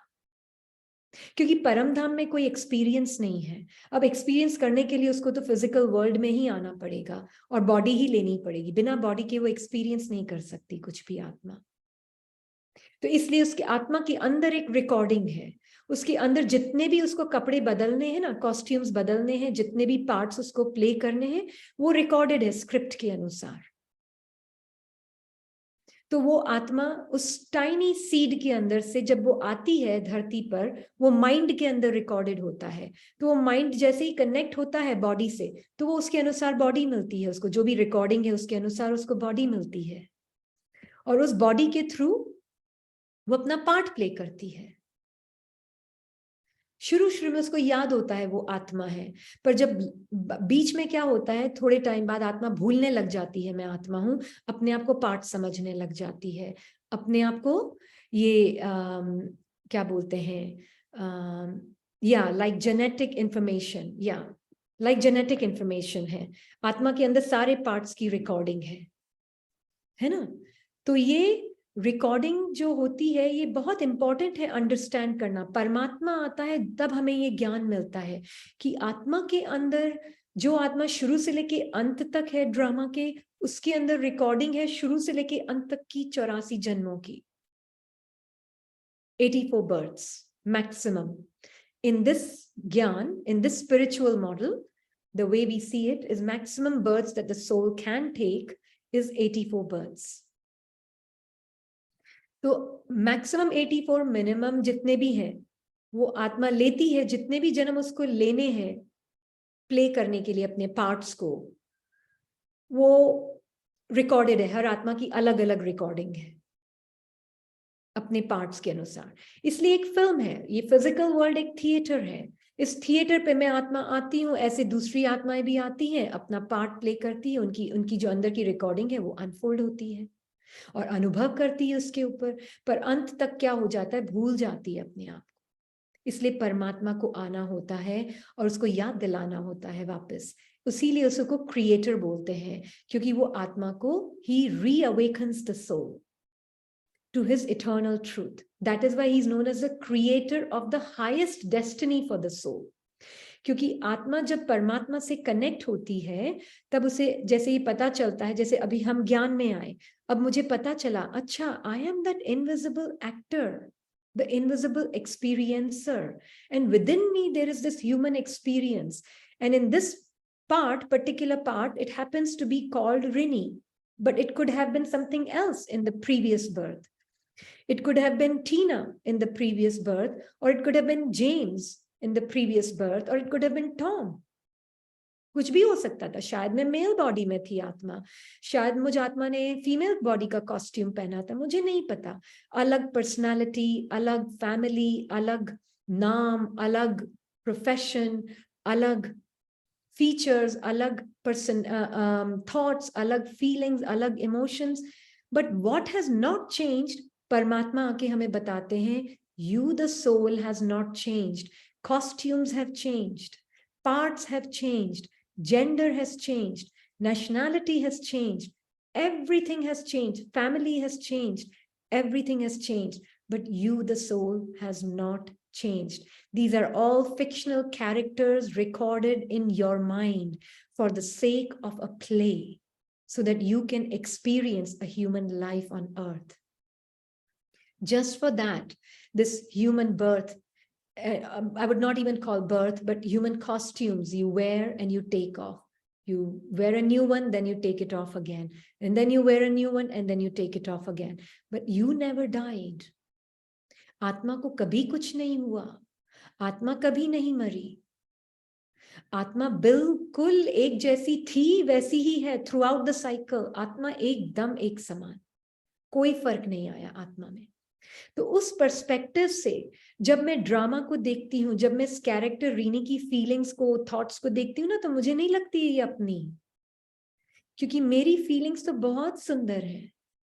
क्योंकि परम धाम में कोई एक्सपीरियंस नहीं है। अब एक्सपीरियंस करने के लिए उसको तो फिजिकल वर्ल्ड में ही आना पड़ेगा और बॉडी ही लेनी पड़ेगी। बिना बॉडी के वो एक्सपीरियंस नहीं कर सकती कुछ भी आत्मा। तो इसलिए उसके आत्मा के अंदर एक रिकॉर्डिंग है। उसके अंदर जितने भी उसको कपड़े बदलने हैं ना, कॉस्ट्यूम्स बदलने हैं, जितने भी पार्ट्स उसको प्ले करने हैं, वो रिकॉर्डेड है स्क्रिप्ट के अनुसार। तो वो आत्मा उस टाइनी सीड के अंदर से जब वो आती है धरती पर, वो माइंड के अंदर रिकॉर्डेड होता है। तो वो माइंड जैसे ही कनेक्ट होता है बॉडी से, तो वो उसके अनुसार बॉडी मिलती है उसको, जो भी रिकॉर्डिंग है उसके अनुसार उसको बॉडी मिलती है। और उस बॉडी के थ्रू वो अपना पार्ट प्ले करती है। शुरू शुरू में उसको याद होता है वो आत्मा है, पर जब बीच में क्या होता है, थोड़े टाइम बाद आत्मा भूलने लग जाती है मैं आत्मा हूं, अपने आप को पार्ट समझने लग जाती है, अपने आप को ये क्या बोलते हैं, या लाइक जेनेटिक इंफॉर्मेशन, या लाइक जेनेटिक इंफॉर्मेशन है। आत्मा के अंदर सारे पार्ट्स की रिकॉर्डिंग है ना। तो ये रिकॉर्डिंग जो होती है, ये बहुत इंपॉर्टेंट है अंडरस्टैंड करना। परमात्मा आता है तब हमें ये ज्ञान मिलता है कि आत्मा के अंदर, जो आत्मा शुरू से लेके अंत तक है ड्रामा के, उसके अंदर रिकॉर्डिंग है शुरू से लेके अंत तक की 84 जन्मों की, 84 बर्थ्स मैक्सिमम। इन दिस ज्ञान, in this spiritual model, the way we see it is maximum births that the soul can take is 84 births. तो मैक्सिमम 84, मिनिमम जितने भी हैं वो आत्मा लेती है, जितने भी जन्म उसको लेने हैं प्ले करने के लिए अपने पार्ट्स को, वो रिकॉर्डेड है। हर आत्मा की अलग अलग रिकॉर्डिंग है अपने पार्ट्स के अनुसार। इसलिए एक फिल्म है, ये फिजिकल वर्ल्ड एक थिएटर है। इस थिएटर पे मैं आत्मा आती हूँ, ऐसे दूसरी आत्माएं भी आती हैं, अपना पार्ट प्ले करती है, उनकी जो अंदर की रिकॉर्डिंग है वो अनफोल्ड होती है। और अनुभव करती है उसके ऊपर, पर अंत तक क्या हो जाता है, भूल जाती है अपने आप। इसलिए परमात्मा को आना होता है और उसको याद दिलाना होता है वापस। इसीलिए उसको क्रिएटर बोलते हैं, क्योंकि वो आत्मा को ही reawakens the soul to his eternal truth. That is why he is known as the creator of the highest destiny for the soul. क्योंकि आत्मा जब परमात्मा से कनेक्ट होती है तब उसे जैसे ही पता चलता है, जैसे अभी हम ज्ञान में आए, अब मुझे पता चला, अच्छा, I am that invisible actor, the invisible experiencer, and within me there is this human experience, and in this particular part, it happens to be called Rini, but it could have been something else in the previous birth. It could have been Tina in the previous birth, or it could have been James in the previous birth, or it could have been Tom. कुछ भी हो सकता था। शायद मैं mail body में थी आत्मा, शायद मुझे आत्मा ने फीमेल बॉडी का कॉस्ट्यूम पहना था, मुझे नहीं पता। अलग पर्सनालिटी, अलग फैमिली, अलग नाम, अलग प्रोफेशन, अलग फीचर्स, अलग पर्सन थॉट्स, अलग फीलिंग्स, अलग emotions, but what has not changed, परमात्मा आके हमें बताते हैं, you the soul has not changed, costumes have changed, parts have changed, gender has changed, nationality has changed, everything has changed, family has changed, everything has changed, but you the soul has not changed. These are all fictional characters recorded in your mind for the sake of a play, so that you can experience a human life on earth. Just for that, this human birth, I would not even call birth, but human costumes you wear and you take off. You wear a new one, then you take it off again. And then you wear a new one, and then you take it off again. But you never died. आत्मा को कभी कुछ नहीं हुआ, आत्मा कभी नहीं मरी। आत्मा बिल्कुल एक जैसी थी वैसी ही है थ्रू आउट द साइकिल। आत्मा एकदम एक समान, कोई फर्क नहीं आया आत्मा में। तो उस पर्सपेक्टिव से जब मैं ड्रामा को देखती हूँ, जब मैं इस कैरेक्टर रीनी की फीलिंग्स को, थॉट्स को देखती हूँ ना, तो मुझे नहीं लगती ये अपनी, क्योंकि मेरी फीलिंग्स तो बहुत सुंदर है,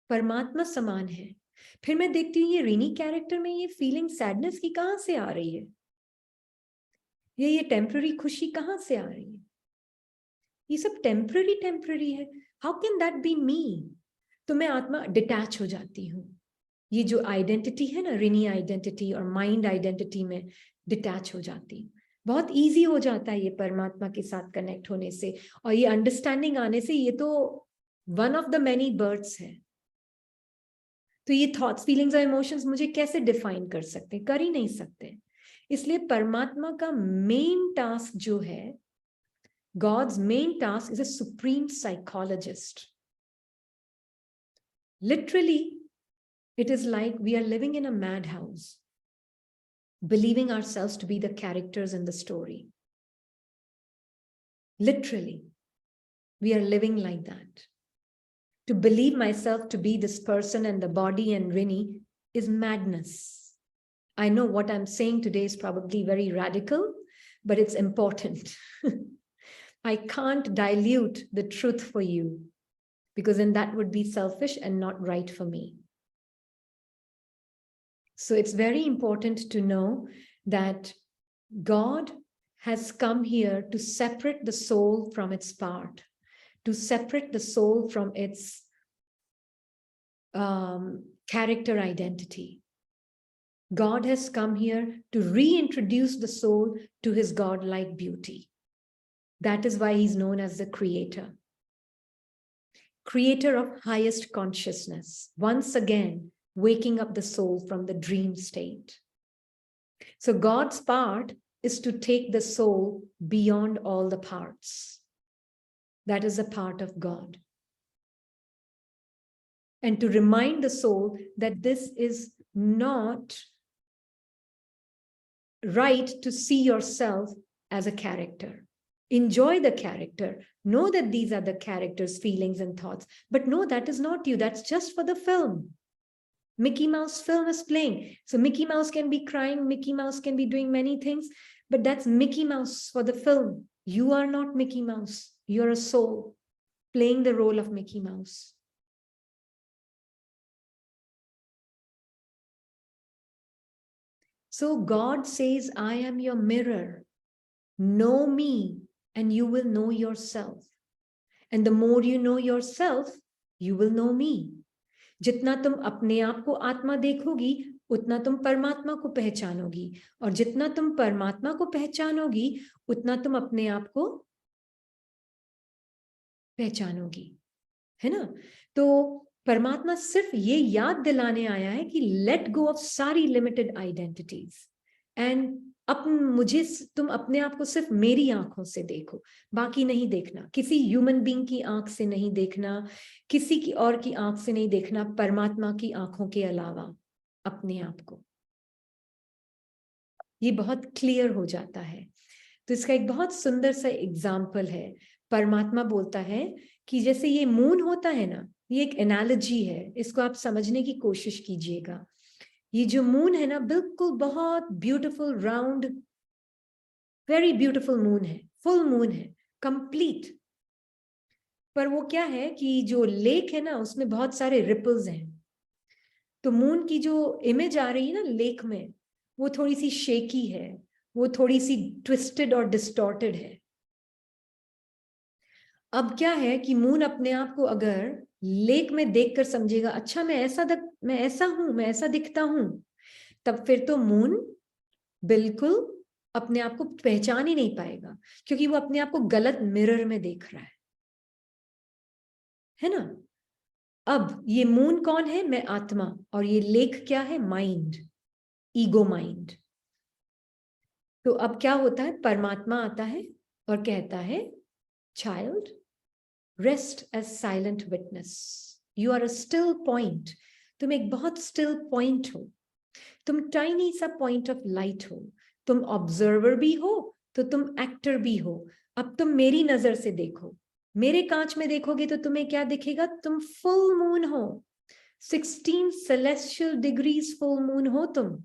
परमात्मा समान है। फिर मैं देखती हूँ ये रीनी कैरेक्टर में ये फीलिंग सैडनेस की कहाँ से आ रही है, ये टेम्पररी खुशी कहाँ से आ रही है, ये सब टेम्पररी है, हाउ कैन दैट बी मी। तो मैं आत्मा डिटैच हो जाती हूँ। ये जो आइडेंटिटी है ना, रिनी आइडेंटिटी और माइंड आइडेंटिटी में डिटैच हो जाती हूँ। बहुत इजी हो जाता है ये परमात्मा के साथ कनेक्ट होने से और ये अंडरस्टैंडिंग आने से। ये तो one of the many birds है। तो ये थॉट्स, फीलिंग्स और इमोशंस मुझे कैसे डिफाइन कर सकते, कर ही नहीं सकते। इसलिए परमात्मा का मेन टास्क जो है, God's main task is a supreme psychologist. Literally it is like we are living in a madhouse, believing ourselves to be the characters in the story. Literally, we are living like that. To believe myself to be this person and the body and Rini is madness. I know what I'm saying today is probably very radical, but it's important. I can't dilute the truth for you, because then that would be selfish and not right for me. So it's very important to know that God has come here to separate the soul from its part, to separate the soul from its character identity. God has come here to reintroduce the soul to his godlike beauty. That is why he's known as the creator. Creator of highest consciousness. Once again, waking up the soul from the dream state. So God's part is to take the soul beyond all the parts. That is a part of God. And to remind the soul that this is not right to see yourself as a character. Enjoy the character. Know that these are the characters' feelings and thoughts. But no, that is not you. That's just for the film. Mickey Mouse film is playing. So Mickey Mouse can be crying, Mickey Mouse can be doing many things, but that's Mickey Mouse for the film. You are not Mickey Mouse. You're a soul playing the role of Mickey Mouse. So God says, I am your mirror. Know me and you will know yourself. And the more you know yourself, you will know me. जितना तुम अपने आप को आत्मा देखोगी, उतना तुम परमात्मा को पहचानोगी, और जितना तुम परमात्मा को पहचानोगी, उतना तुम अपने आप को पहचानोगी, है ना? तो परमात्मा सिर्फ ये याद दिलाने आया है कि लेट गो ऑफ सारी लिमिटेड आइडेंटिटीज एंड तुम अपने आप को सिर्फ मेरी आंखों से देखो, बाकी नहीं देखना, किसी ह्यूमन बीइंग की आंख से नहीं देखना, किसी की और की आंख से नहीं देखना, परमात्मा की आंखों के अलावा अपने आप को। ये बहुत क्लियर हो जाता है। तो इसका एक बहुत सुंदर सा एग्जाम्पल है। परमात्मा बोलता है कि जैसे ये मून होता है ना, ये एक एनालॉजी है, इसको आप समझने की कोशिश कीजिएगा। ये जो मून है ना, बिल्कुल बहुत beautiful round, very beautiful moon है, फुल मून है, कंप्लीट। पर वो क्या है कि जो लेक है ना, उसमें बहुत सारे रिपल्स हैं। तो मून की जो इमेज आ रही है ना लेक में, वो थोड़ी सी शेकी है, वो थोड़ी सी ट्विस्टेड और डिस्टॉर्टेड है। अब क्या है कि मून अपने आप को अगर लेक में देखकर समझेगा, अच्छा मैं ऐसा हूं, मैं ऐसा दिखता हूं, तब फिर तो मून बिल्कुल अपने आप को पहचान ही नहीं पाएगा, क्योंकि वो अपने आप को गलत मिरर में देख रहा है ना? अब ये मून कौन है? मैं आत्मा, और ये लेक क्या है? Mind, ego mind. तो अब क्या होता है? परमात्मा आता है और कहता है, child, rest as silent witness, you are a still point. तुम एक बहुत स्टिल पॉइंट हो, तुम टाइनी सा पॉइंट ऑफ लाइट हो, तुम ऑब्जर्वर भी हो तो तुम एक्टर भी हो। अब तुम मेरी नजर से देखो, मेरे कांच में देखोगे तो तुम्हें क्या दिखेगा? तुम फुल मून हो, 16 सेलेस्टियल डिग्रीज फुल मून हो तुम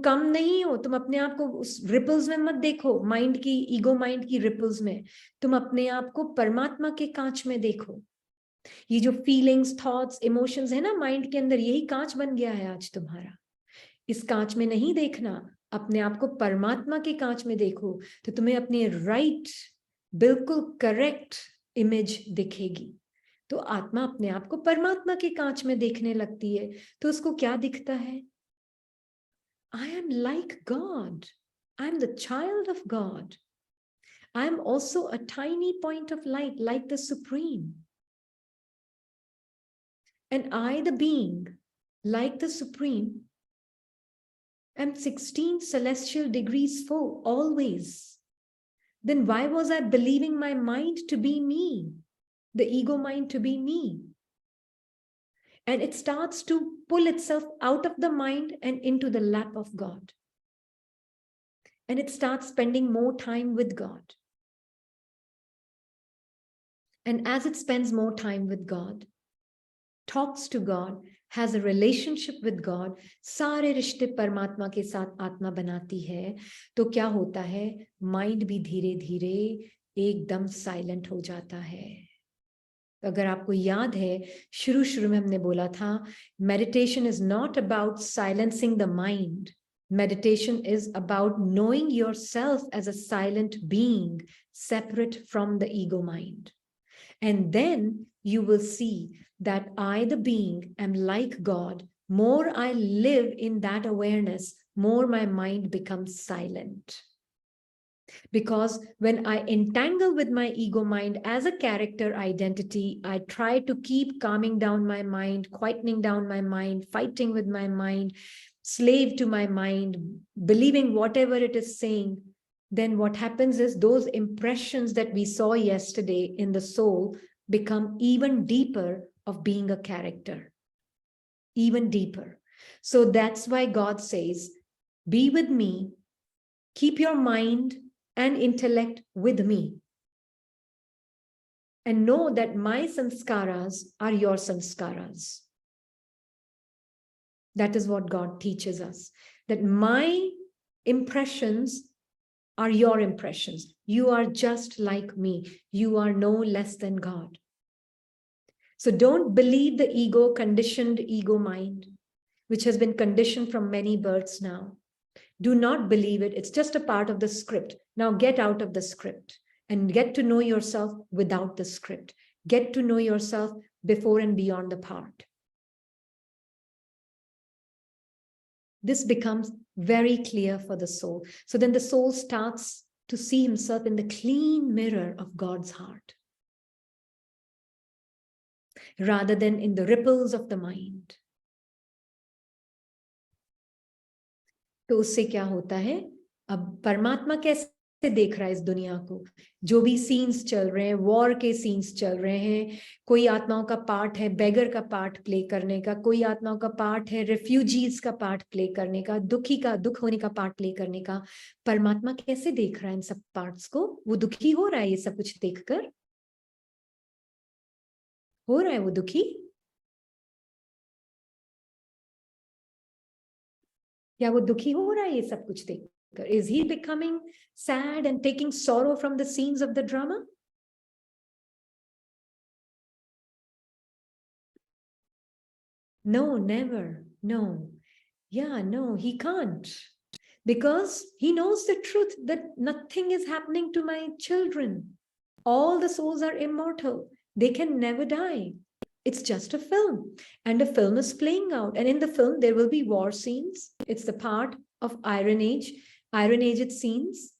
कम नहीं हो। तुम अपने आप को उस रिपल्स में मत देखो, माइंड की, ईगो माइंड की रिपल्स में। तुम अपने आप को परमात्मा के कांच में देखो। ये जो फीलिंग्स, थॉट्स, इमोशंस है ना माइंड के अंदर, यही कांच बन गया है आज तुम्हारा। इस कांच में नहीं देखना, अपने आप को परमात्मा के कांच में देखो, तो तुम्हें अपनी राइट, बिल्कुल करेक्ट इमेज दिखेगी। तो आत्मा अपने आप को परमात्मा के कांच में देखने लगती है, तो उसको क्या दिखता है? I am like God. I am the child of God. I am also a tiny point of light, like the Supreme. And I, the being, like the Supreme, am 16 celestial degrees full, always. Then why was I believing my mind to be me, the ego mind to be me? And it starts to pull itself out of the mind and into the lap of God. And it starts spending more time with God. And as it spends more time with God, talks to God, has a relationship with God, सारे रिश्ते परमात्मा के साथ आत्मा बनाती है, तो क्या होता है? माइंड भी धीरे धीरे एकदम साइलेंट हो जाता है। अगर आपको याद है, शुरू में हमने बोला था, meditation is not about silencing the mind. Meditation is about knowing yourself as a silent being, separate from the ego mind. And then you will see that I, the being, am like God. More I live in that awareness, more my mind becomes silent. Because when I entangle with my ego mind as a character identity, I try to keep calming down my mind, quietening down my mind, fighting with my mind, slave to my mind, believing whatever it is saying, then what happens is those impressions that we saw yesterday in the soul become even deeper of being a character, even deeper. So that's why God says, be with me, keep your mind and intellect with me, and know that my sanskaras are your sanskaras. That is what God teaches us, that my impressions are your impressions. You are just like me. You are no less than God. So don't believe the ego, conditioned ego mind, which has been conditioned from many births now. Do not believe it. It's just a part of the script. Now get out of the script and get to know yourself without the script. Get to know yourself before and beyond the part. This becomes very clear for the soul. So then the soul starts to see himself in the clean mirror of God's heart, rather than in the ripples of the mind. तो उससे क्या होता है? अब परमात्मा कैसे देख रहा है इस दुनिया को? जो भी सीन्स चल रहे हैं, वॉर के सीन्स चल रहे हैं, कोई आत्माओं का पार्ट है बेगर का पार्ट प्ले करने का, कोई आत्माओं का पार्ट है रेफ्यूजीज का पार्ट प्ले करने का, दुख होने का पार्ट प्ले करने का. परमात्मा कैसे देख रहा है इन सब पार्ट्स को? वो दुखी हो रहा है ये सब कुछ देखकर? हो रहा है वो दुखी? क्या वो दुखी हो रहा है ये सब कुछ देखकर? Is he becoming sad and taking sorrow from the scenes of the drama? No, never. No. Yeah, no, he can't. Because he knows the truth that nothing is happening to my children. All the souls are immortal. They can never die. It's just a film. And a film is playing out. And in the film, there will be war scenes. It's the part of Iron Age scenes.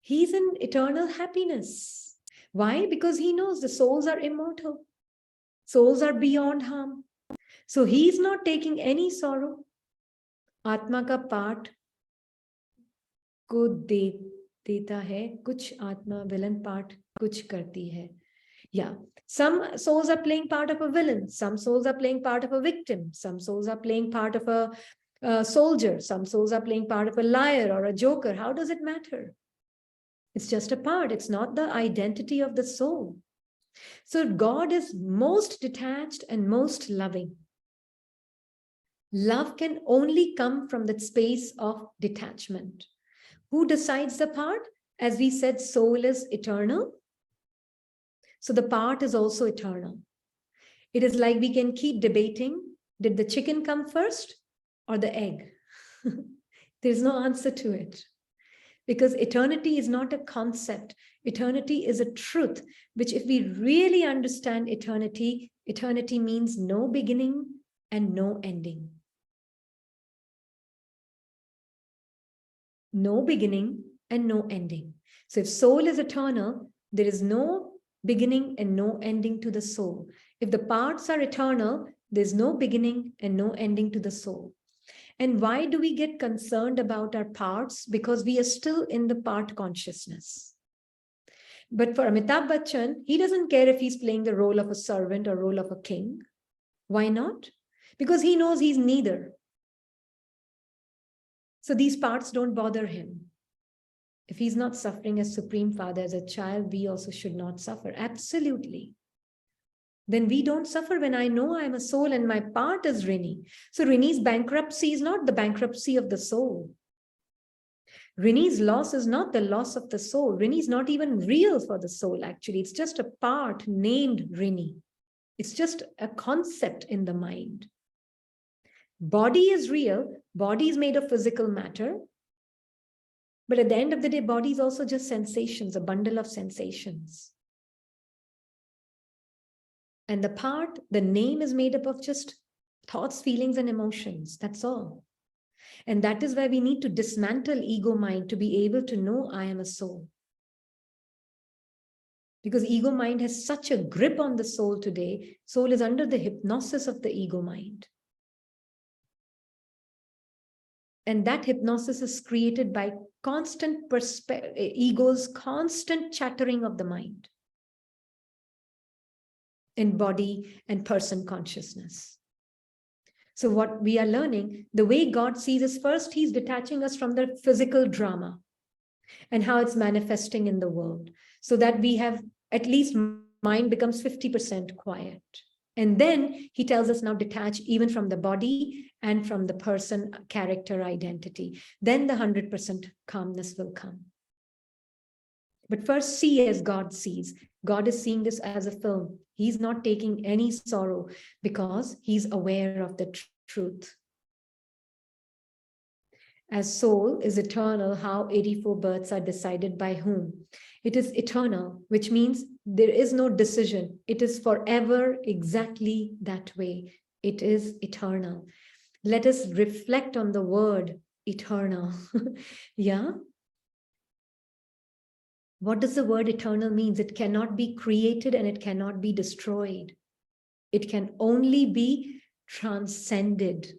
He's in eternal happiness. Why? Because he knows the souls are immortal. Souls are beyond harm. So he's not taking any sorrow. आत्मा का part को देता है, कुछ आत्मा villain part कुछ करती है. Yeah, some souls are playing part of a villain, some souls are playing part of a victim, some souls are playing part of a soldier, some souls are playing part of a liar or a joker. How does it matter? It's just a part. It's not the identity of the soul. So God is most detached and most loving. Love can only come from that space of detachment. Who decides the part? As we said, soul is eternal. So the part is also eternal. It is like we can keep debating. Did the chicken come first or the egg? There's no answer to it. Because eternity is not a concept. Eternity is a truth, which if we really understand eternity, eternity means no beginning and no ending. No beginning and no ending. So if soul is eternal, there is no beginning and no ending to the soul. If the parts are eternal, there's no beginning and no ending to the soul. And why do we get concerned about our parts? Because we are still in the part consciousness. But for Amitabh Bachchan, he doesn't care if he's playing the role of a servant or role of a king. Why not? Because he knows he's neither. So these parts don't bother him. If he's not suffering as Supreme Father, as a child, we also should not suffer. Absolutely. Then we don't suffer when I know I'm a soul and my part is Rini. So Rini's bankruptcy is not the bankruptcy of the soul. Rini's loss is not the loss of the soul. Rini's not even real for the soul, actually. It's just a part named Rini. It's just a concept in the mind. Body is real. Body is made of physical matter. But at the end of the day, body is also just sensations, a bundle of sensations. And the part, the name is made up of just thoughts, feelings, and emotions. That's all. And that is why we need to dismantle ego mind to be able to know I am a soul. Because ego mind has such a grip on the soul today. Soul is under the hypnosis of the ego mind. And that hypnosis is created by constant ego's constant chattering of the mind in body and person consciousness. So what we are learning, the way God sees is, first, he's detaching us from the physical drama and how it's manifesting in the world, so that we have, at least mind becomes 50% quiet. And then he tells us now detach even from the body and from the person, character, identity. Then the 100% calmness will come. But first, see as God sees. God is seeing this as a film. He's not taking any sorrow because he's aware of the truth. As soul is eternal, how 84 births are decided by whom? It is eternal, which means there is no decision. It is forever exactly that way. It is eternal. Let us reflect on the word eternal. Yeah? What does the word eternal mean? It cannot be created and it cannot be destroyed. It can only be transcended.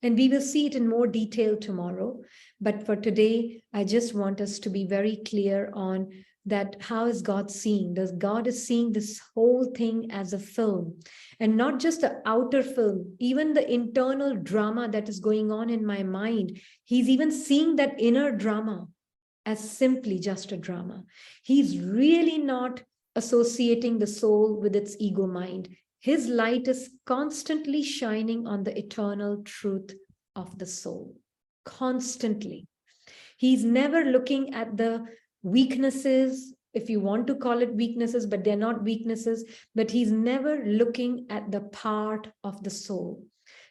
And we will see it in more detail tomorrow. But for today, I just want us to be very clear on that. How is God seeing? God is seeing this whole thing as a film, and not just the outer film, even the internal drama that is going on in my mind. He's even seeing that inner drama as simply just a drama. He's really not associating the soul with its ego mind. His light is constantly shining on the eternal truth of the soul, constantly. He's never looking at the weaknesses, if you want to call it weaknesses, but they're not weaknesses, but he's never looking at the part of the soul.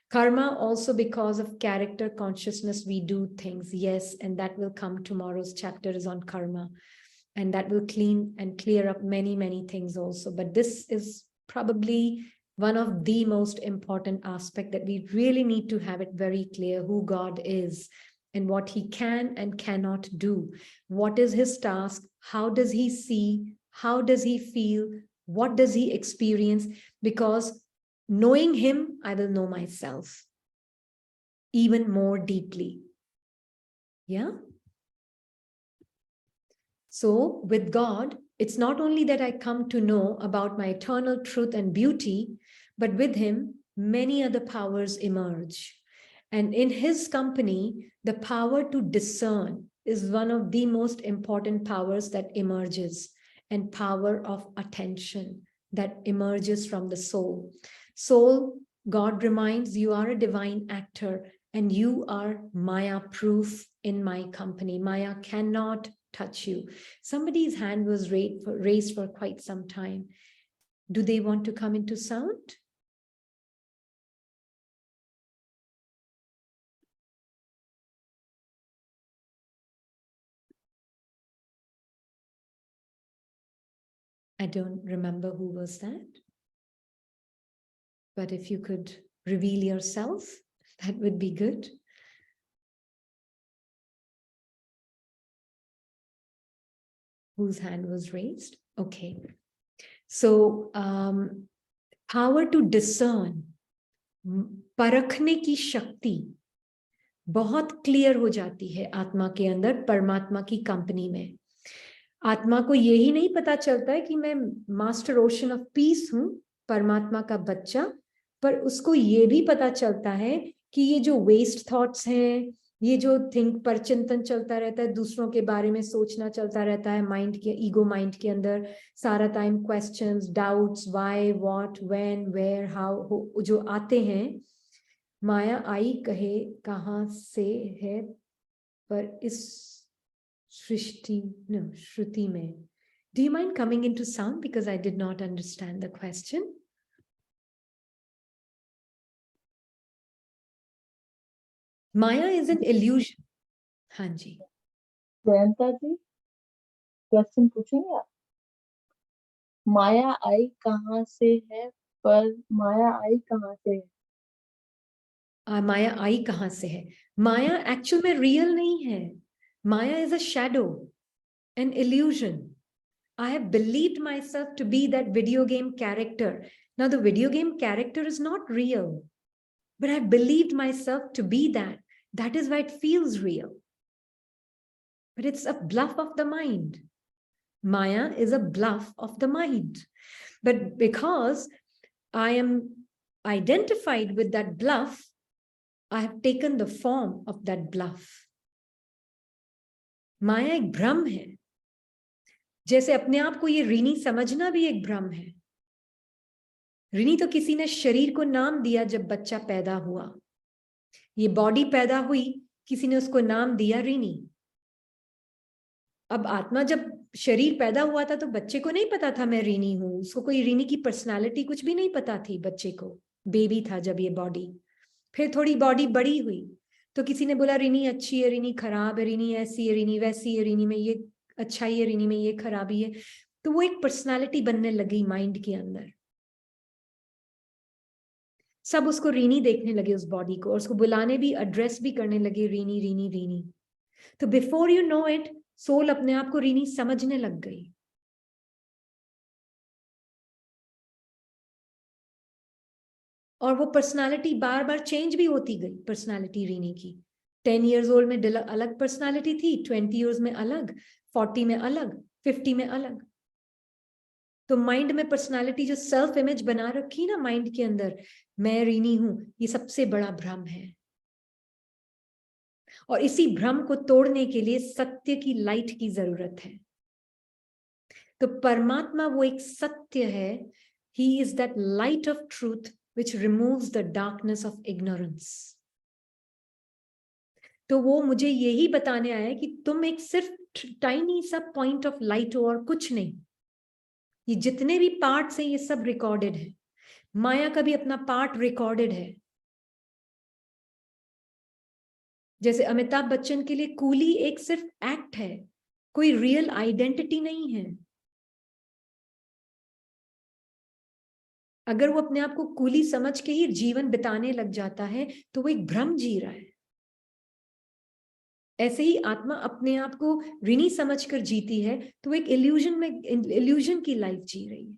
Karma, also because of character consciousness, we do things, yes, and that will come. Tomorrow's chapter is on karma, and that will clean and clear up many, many things also. But this is probably one of the most important aspects that we really need to have it very clear, who God is and what he can and cannot do. What is his task? How does he see? How does he feel? What does he experience? Because knowing him, I will know myself even more deeply. Yeah? So with God, it's not only that I come to know about my eternal truth and beauty, but with him, many other powers emerge. And in his company, the power to discern is one of the most important powers that emerges, and power of attention that emerges from the soul. Soul, God reminds, you are a divine actor and you are Maya proof in my company. Maya cannot touch you. Somebody's hand was raised for quite some time. Do they want to come into sound? I don't remember who was that. But if you could reveal yourself, that would be good. Whose hand was raised? Okay. So, power to discern, परखने की शक्ति बहुत clear हो जाती है आत्मा के अंदर, परमात्मा की कंपनी में. आत्मा को यही नहीं पता चलता है कि मैं मास्टर ओशन ऑफ पीस हूं, परमात्मा का बच्चा, पर उसको ये भी पता चलता है कि ये जो वेस्ट थॉट्स हैं, ये जो परचिंतन चलता रहता है, दूसरों के बारे में सोचना चलता रहता है माइंड के, ईगो माइंड के अंदर सारा time, questions, doubts, why, what, when, where, how, जो आते हैं, माया आई कहे कहाँ से है, पर इस श्रुति में. Do you mind coming into sound, because I did not understand the question? Maya is an illusion. हाँ जी. जयंता जी, क्वेश्चन पूछेंगे आप? माया आई कहाँ से है, पर माया आई कहाँ से है? माया आई कहाँ से है? माया एक्चुअल में रियल नहीं है. Maya is a shadow, an illusion. I have believed myself to be that video game character. Now the video game character is not real, but I believed myself to be that. That is why it feels real. But it's a bluff of the mind. Maya is a bluff of the mind. But because I am identified with that bluff, I have taken the form of that bluff. माया एक भ्रम है. जैसे अपने आप को ये René समझना भी एक भ्रम है. रीनी तो किसी ने शरीर को नाम दिया जब बच्चा पैदा हुआ. ये बॉडी पैदा हुई, किसी ने उसको नाम दिया रीनी. अब आत्मा जब शरीर पैदा हुआ था तो बच्चे को नहीं पता था मैं ऋणी हूं, उसको कोई ऋणी की पर्सनालिटी कुछ भी नहीं पता थी बच्चे को, बेबी था जब ये बॉडी। फिर थोड़ी बॉडी बड़ी हुई तो किसी ने बोला ऋणी अच्छी है, ऋणी खराब है, ऋणी ऐसी है, ऋणी वैसी है, ऋणी में ये अच्छाई है, ऋणी में ये खराबी है। तो वो एक पर्सनालिटी बनने लगी माइंड के अंदर। सब उसको ऋणी देखने लगे उस बॉडी को, और उसको बुलाने भी, एड्रेस भी करने लगे ऋणी ऋणी ऋणी। तो before you know it soul अपने आप को ऋणी समझने लग गई। और वो पर्सनालिटी बार बार चेंज भी होती गई, पर्सनालिटी रीनी की। 10 years old में अलग पर्सनालिटी थी, 20 years में अलग, 40 में अलग, 50 में अलग। तो माइंड में पर्सनालिटी जो सेल्फ इमेज बना रखी ना माइंड के अंदर, मैं रीनी हूं, ये सबसे बड़ा भ्रम है। और इसी भ्रम को तोड़ने के लिए सत्य की लाइट की जरूरत है। तो परमात्मा वो एक सत्य है, he is that light of truth which removes the darkness of ignorance. तो वो मुझे यही बताने आया है कि तुम एक सिर्फ टाइनी सा पॉइंट ऑफ लाइट हो और कुछ नहीं। ये जितने भी पार्ट्स हैं ये सब रिकॉर्डेड है, माया का भी अपना पार्ट रिकॉर्डेड है। जैसे अमिताभ बच्चन के लिए कूली एक सिर्फ एक्ट है, कोई रियल आइडेंटिटी नहीं है। अगर वो अपने आप को कूली समझ के ही जीवन बिताने लग जाता है तो वो एक भ्रम जी रहा है। ऐसे ही आत्मा अपने आप को ऋणी समझकर जीती है तो वो एक इल्यूजन की लाइफ जी रही है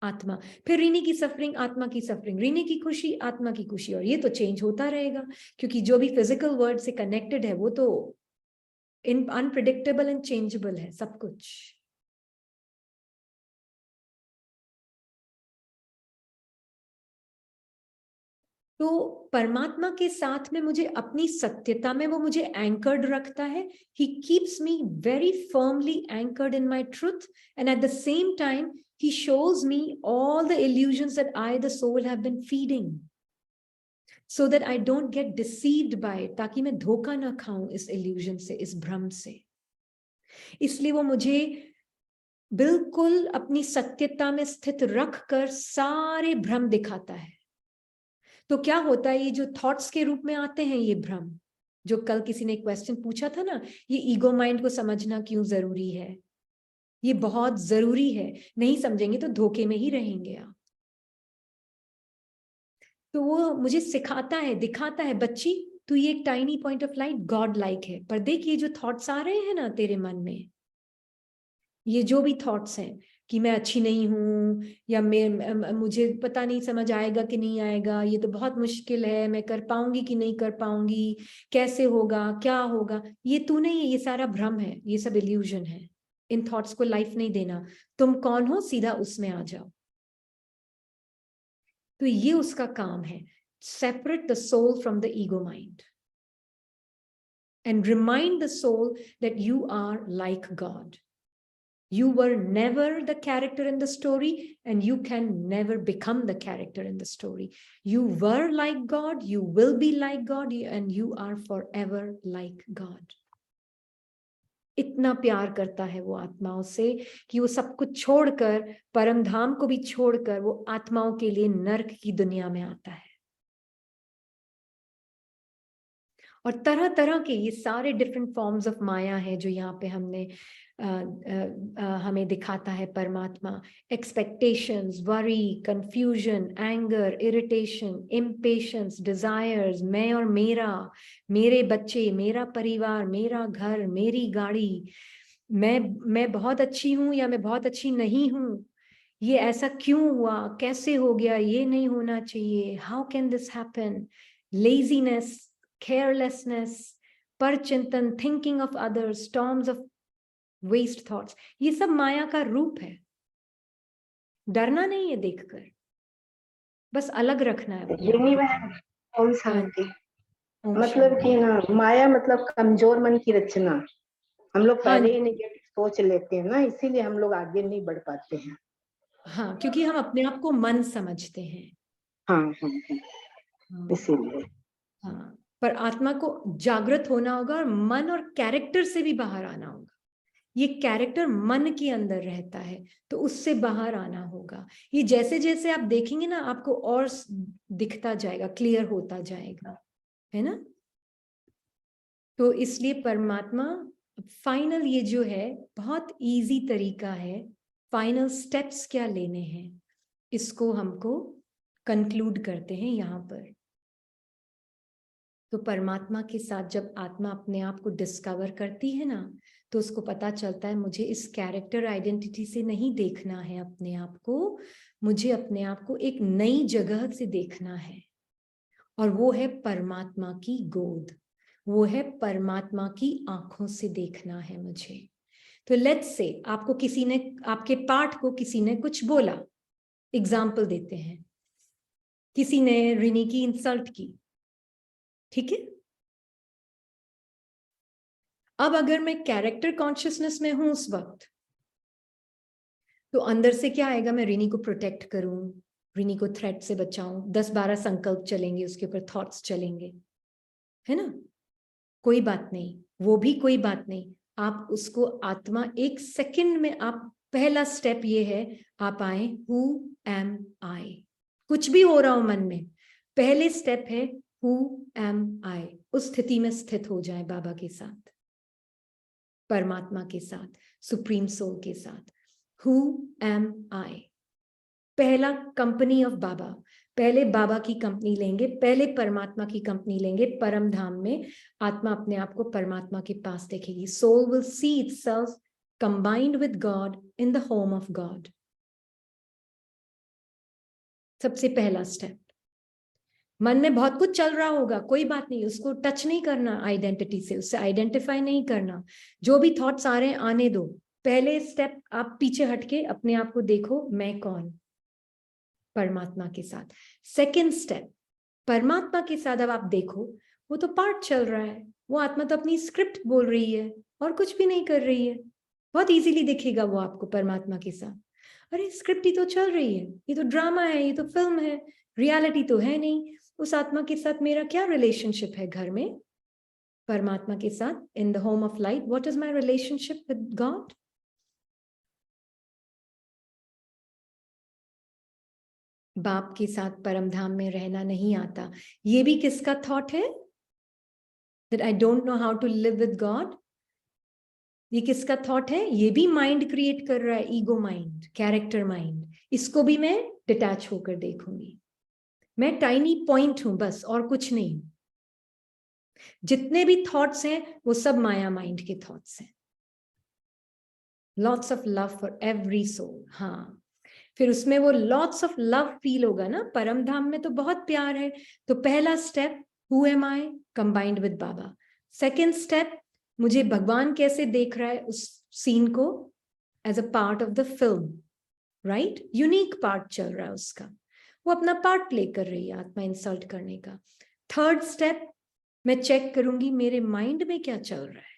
आत्मा। फिर ऋणी की सफरिंग, आत्मा की सफरिंग, ऋणी की खुशी, आत्मा की खुशी, और ये तो चेंज होता रहेगा क्योंकि जो भी फिजिकल वर्ल्ड से कनेक्टेड है वो तो अनप्रिडिक्टेबल एंड चेंजेबल है सब कुछ। तो परमात्मा के साथ में मुझे अपनी सत्यता में वो मुझे एंकर्ड रखता है। He keeps me very firmly anchored in my truth, and at the same time he shows me all the illusions that I the soul have been feeding, so that I don't get deceived by it, ताकि मैं धोखा ना खाऊं इस illusion से, इस भ्रम से। इसलिए वो मुझे बिल्कुल अपनी सत्यता में स्थित रख कर सारे भ्रम दिखाता है। तो क्या होता है, ये जो थॉट्स के रूप में आते हैं ये भ्रम, जो कल किसी ने क्वेश्चन पूछा था ना, ये ईगो माइंड को समझना क्यों जरूरी है? ये बहुत जरूरी है, नहीं समझेंगे तो धोखे में ही रहेंगे आप। तो वो मुझे सिखाता है, दिखाता है, बच्ची तू ये एक tiny point of light God like है, पर देखिए जो थॉट्स आ रहे हैं ना तेरे मन में, ये जो भी थॉट्स हैं कि मैं अच्छी नहीं हूं, या मुझे पता नहीं समझ आएगा कि नहीं आएगा, ये तो बहुत मुश्किल है, मैं कर पाऊंगी कि नहीं कर पाऊंगी, कैसे होगा, क्या होगा, ये तू नहीं है, ये सारा भ्रम है, ये सब इल्यूजन है। इन थॉट्स को लाइफ नहीं देना। तुम कौन हो सीधा उसमें आ जाओ। तो ये उसका काम है, separate the soul from the ego mind and remind the soul that you are like God. You were never the character in the story, and you can never become the character in the story. You were like God, you will be like God, and you are forever like God. इतना प्यार करता है वो आत्माओं से कि वो सब कुछ छोड़कर, परम धाम को भी छोड़कर, वो आत्माओं के लिए नर्क की दुनिया में आता है। और तरह तरह के ये सारे डिफरेंट फॉर्म्स ऑफ माया है जो यहाँ पे हमने हमें दिखाता है परमात्मा। Expectations, worry, confusion, anger, irritation, impatience, desires, मैं और मेरा, मेरे बच्चे, मेरा परिवार, मेरा घर, मेरी गाड़ी, मैं बहुत अच्छी हूँ या मैं बहुत अच्छी नहीं हूँ, ये ऐसा क्यों हुआ, कैसे हो गया, ये नहीं होना चाहिए, how can this happen, laziness, carelessness, परचिंतन, thinking of others, storms of waste thoughts, ये सब माया का रूप है। डरना नहीं है देखकर, बस अलग रखना है। रिनी बहन, ओम शांति। मतलब कि ना माया मतलब कमजोर मन की रचना, हम लोग पहले ही नेगेटिव सोच लेते हैं ना, इसीलिए हम लोग आगे नहीं बढ़ पाते हैं। हाँ, क्योंकि हम अपने आप को मन समझते हैं। हाँ हाँ, इसीलिए। हाँ, पर आत्मा को जागृत होना होगा और मन और कैरेक्टर से भी बाहर आना होगा। ये कैरेक्टर मन के अंदर रहता है, तो उससे बाहर आना होगा। ये जैसे जैसे आप देखेंगे ना, आपको और दिखता जाएगा, क्लियर होता जाएगा, है ना। तो इसलिए परमात्मा फाइनल, ये जो है बहुत इजी तरीका है, फाइनल स्टेप्स क्या लेने हैं, इसको हमको कंक्लूड करते हैं यहाँ पर। तो परमात्मा के साथ जब आत्मा अपने आप को डिस्कवर करती है ना, तो उसको पता चलता है मुझे इस कैरेक्टर आइडेंटिटी से नहीं देखना है अपने आप को, मुझे अपने आप को एक नई जगह से देखना है, और वो है परमात्मा की गोद, वो है परमात्मा की आंखों से देखना है मुझे। तो लेट्स से आपको किसी ने, आपके पार्ट को किसी ने कुछ बोला, एग्जाम्पल देते हैं, किसी ने रिनी की इंसल्ट की, ठीक है। अब अगर मैं कैरेक्टर कॉन्शियसनेस में हूं उस वक्त, तो अंदर से क्या आएगा, मैं रिनी को प्रोटेक्ट करूं, रिनी को थ्रेट से बचाऊं, 10-12 संकल्प चलेंगे, उसके ऊपर थॉट्स चलेंगे, है ना। कोई बात नहीं, वो भी कोई बात नहीं। आप उसको आत्मा, 1 सेकंड में आप, पहला स्टेप ये है, आप आए हु एम आई, कुछ भी हो रहा हो मन में, पहले स्टेप है हु एम आई, उस स्थिति में स्थित हो जाए बाबा के साथ, परमात्मा के साथ, सुप्रीम सोल के साथ। हु एम आई, पहला कंपनी ऑफ बाबा, पहले बाबा की कंपनी लेंगे, पहले परमात्मा की कंपनी लेंगे। परम धाम में आत्मा अपने आप को परमात्मा के पास देखेगी। Soul will see itself combined with God in the home of God. सबसे पहला स्टेप। मन में बहुत कुछ चल रहा होगा, कोई बात नहीं, उसको टच नहीं करना आइडेंटिटी से, उससे आइडेंटिफाई नहीं करना। जो भी थॉट्स आ रहे हैं आने दो। पहले स्टेप, आप पीछे हटके अपने आप को देखो, मैं कौन, परमात्मा के साथ। सेकंड स्टेप, परमात्मा के साथ अब आप देखो, वो तो पार्ट चल रहा है, वो आत्मा तो अपनी स्क्रिप्ट बोल रही है और कुछ भी नहीं कर रही है। बहुत इजीली दिखेगा वो आपको परमात्मा के साथ। अरे स्क्रिप्ट ही तो चल रही है, ये तो ड्रामा है, ये तो फिल्म है, रियलिटी तो है नहीं। उस आत्मा के साथ मेरा क्या रिलेशनशिप है घर में, परमात्मा के साथ, इन the home of light, what is my relationship with God. बाप के साथ परम धाम में रहना नहीं आता, ये भी किसका थॉट है, that I don't know how to live with God। ये किसका थॉट है, ये भी माइंड क्रिएट कर रहा है, ईगो माइंड, कैरेक्टर माइंड। इसको भी मैं डिटैच होकर देखूंगी, मैं टाइनी पॉइंट हूं बस, और कुछ नहीं। जितने भी थॉट्स हैं वो सब माया माइंड के थॉट्स हैं। Lots of love for every soul. हाँ, फिर उसमें वो लॉट्स ऑफ लव फील होगा ना, परम धाम में तो बहुत प्यार है। तो पहला step, who am I, combined with Baba. Second step, मुझे भगवान कैसे देख रहा है उस सीन को, as a part of the film, right, unique part चल रहा है उसका, वो अपना पार्ट प्ले कर रही है आत्मा इंसल्ट करने का। थर्ड स्टेप, मैं चेक करूंगी मेरे माइंड में क्या चल रहा है,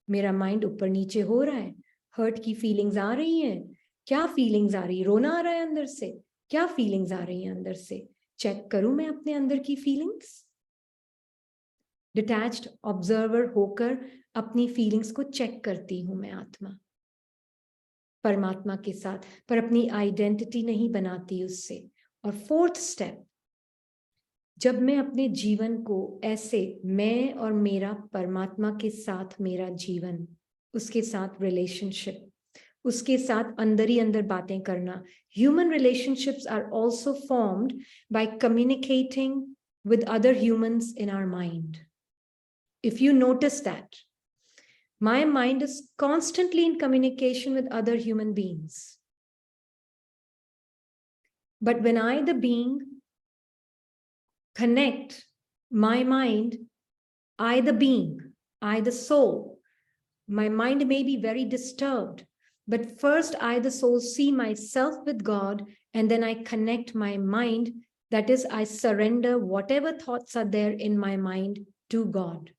मेरा माइंड ऊपर नीचे हो रहा है, हर्ट की फीलिंग्स आ रही हैं, क्या फीलिंग्स आ रही, रोना आ रहा है अंदर से, क्या फीलिंग्स आ रही हैं अंदर से, चेक करूं मैं अपने अंदर की फीलिंग्स। डिटैच्ड ऑब्जर्वर होकर अपनी फीलिंग्स को चेक करती हूं मैं आत्मा, परमात्मा के साथ, पर अपनी आइडेंटिटी नहीं बनाती उससे। और फोर्थ स्टेप, जब मैं अपने जीवन को ऐसे, मैं और मेरा परमात्मा के साथ मेरा जीवन, उसके साथ रिलेशनशिप, उसके साथ अंदर ही अंदर बातें करना। Human relationships are also formed by communicating with other humans in our mind. If you notice that, my mind is constantly in communication with other human beings. But when I, the being, connect my mind, I, the being, I, the soul, my mind may be very disturbed, but first I, the soul, see myself with God, and then I connect my mind. That is, I surrender whatever thoughts are there in my mind to God.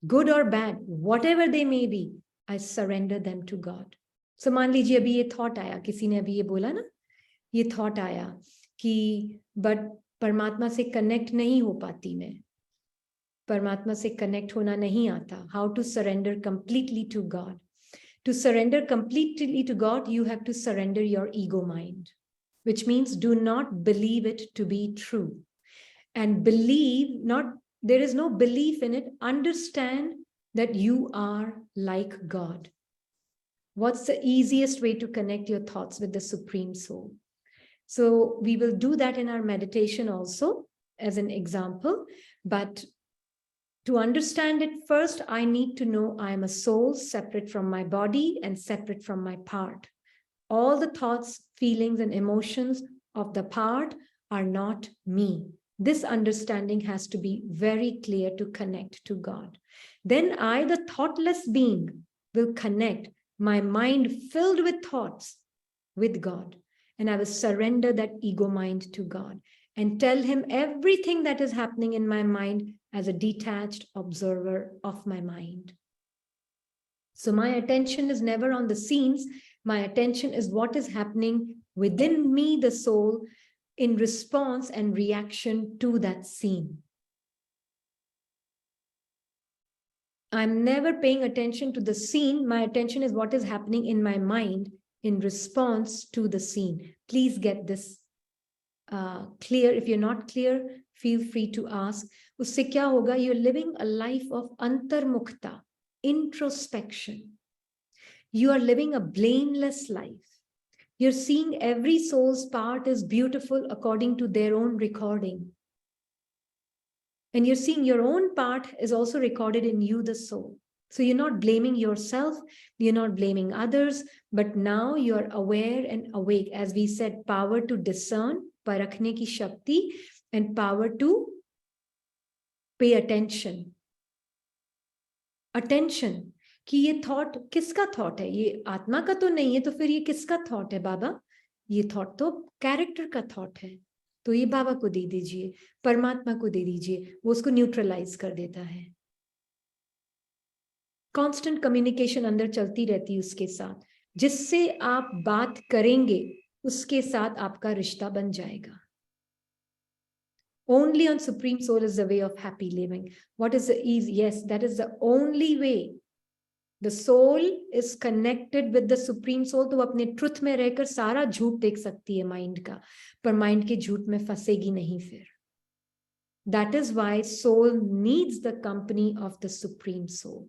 Good or bad, whatever they may be, I surrender them to God. So मान लीजिए अभी ये thought आया, किसी ने अभी ये बोला ना, ये थॉट आया कि बट परमात्मा से कनेक्ट नहीं हो पाती मैं, परमात्मा से कनेक्ट होना नहीं आता. How to surrender completely to God? To surrender completely to God, you have to surrender your ego mind, which means do not believe it to be true. And believe not, there is no belief in it. Understand that you are like God. What's the easiest way to connect your thoughts with the Supreme Soul? So we will do that in our meditation also as an example. But to understand it, first, I need to know I am a soul separate from my body and separate from my part. All the thoughts, feelings, and emotions of the part are not me. This understanding has to be very clear to connect to God. Then I, the thoughtless being, will connect my mind filled with thoughts with God. And I will surrender that ego mind to God and tell him everything that is happening in my mind as a detached observer of my mind. So my attention is never on the scenes. My attention is what is happening within me, the soul, in response and reaction to that scene. I'm never paying attention to the scene. My attention is what is happening in my mind in response to the scene. Please get this clear. If you're not clear, feel free to ask. Usse kya hoga? You're living a life of antarmukta, introspection. You are living a blameless life. You're seeing every soul's part is beautiful according to their own recording. And you're seeing your own part is also recorded in you, the soul. So you're not blaming yourself, you're not blaming others, but now you're aware and awake. As we said, power to discern, parakhne ki shakti, and power to pay attention. Attention. कि ये thought किसका thought है, ये आत्मा का तो नहीं है, तो फिर ये किसका थॉट है बाबा? ये थॉट तो कैरेक्टर का थॉट है, तो ये बाबा को दे दीजिए, परमात्मा को दे दीजिए, वो उसको न्यूट्रलाइज कर देता है. कांस्टेंट कम्युनिकेशन अंदर चलती रहती है उसके साथ. जिससे आप बात करेंगे उसके साथ आपका रिश्ता बन जाएगा. Only on Supreme Soul is the way of happy living. What is the easy? Yes, that is the only way. The soul is connected with the Supreme Soul. तो अपने ट्रुथ में रहकर सारा झूठ देख सकती है माइंड का, पर माइंड के झूठ में फंसेगी नहीं फिर. That is why soul needs the company of the Supreme Soul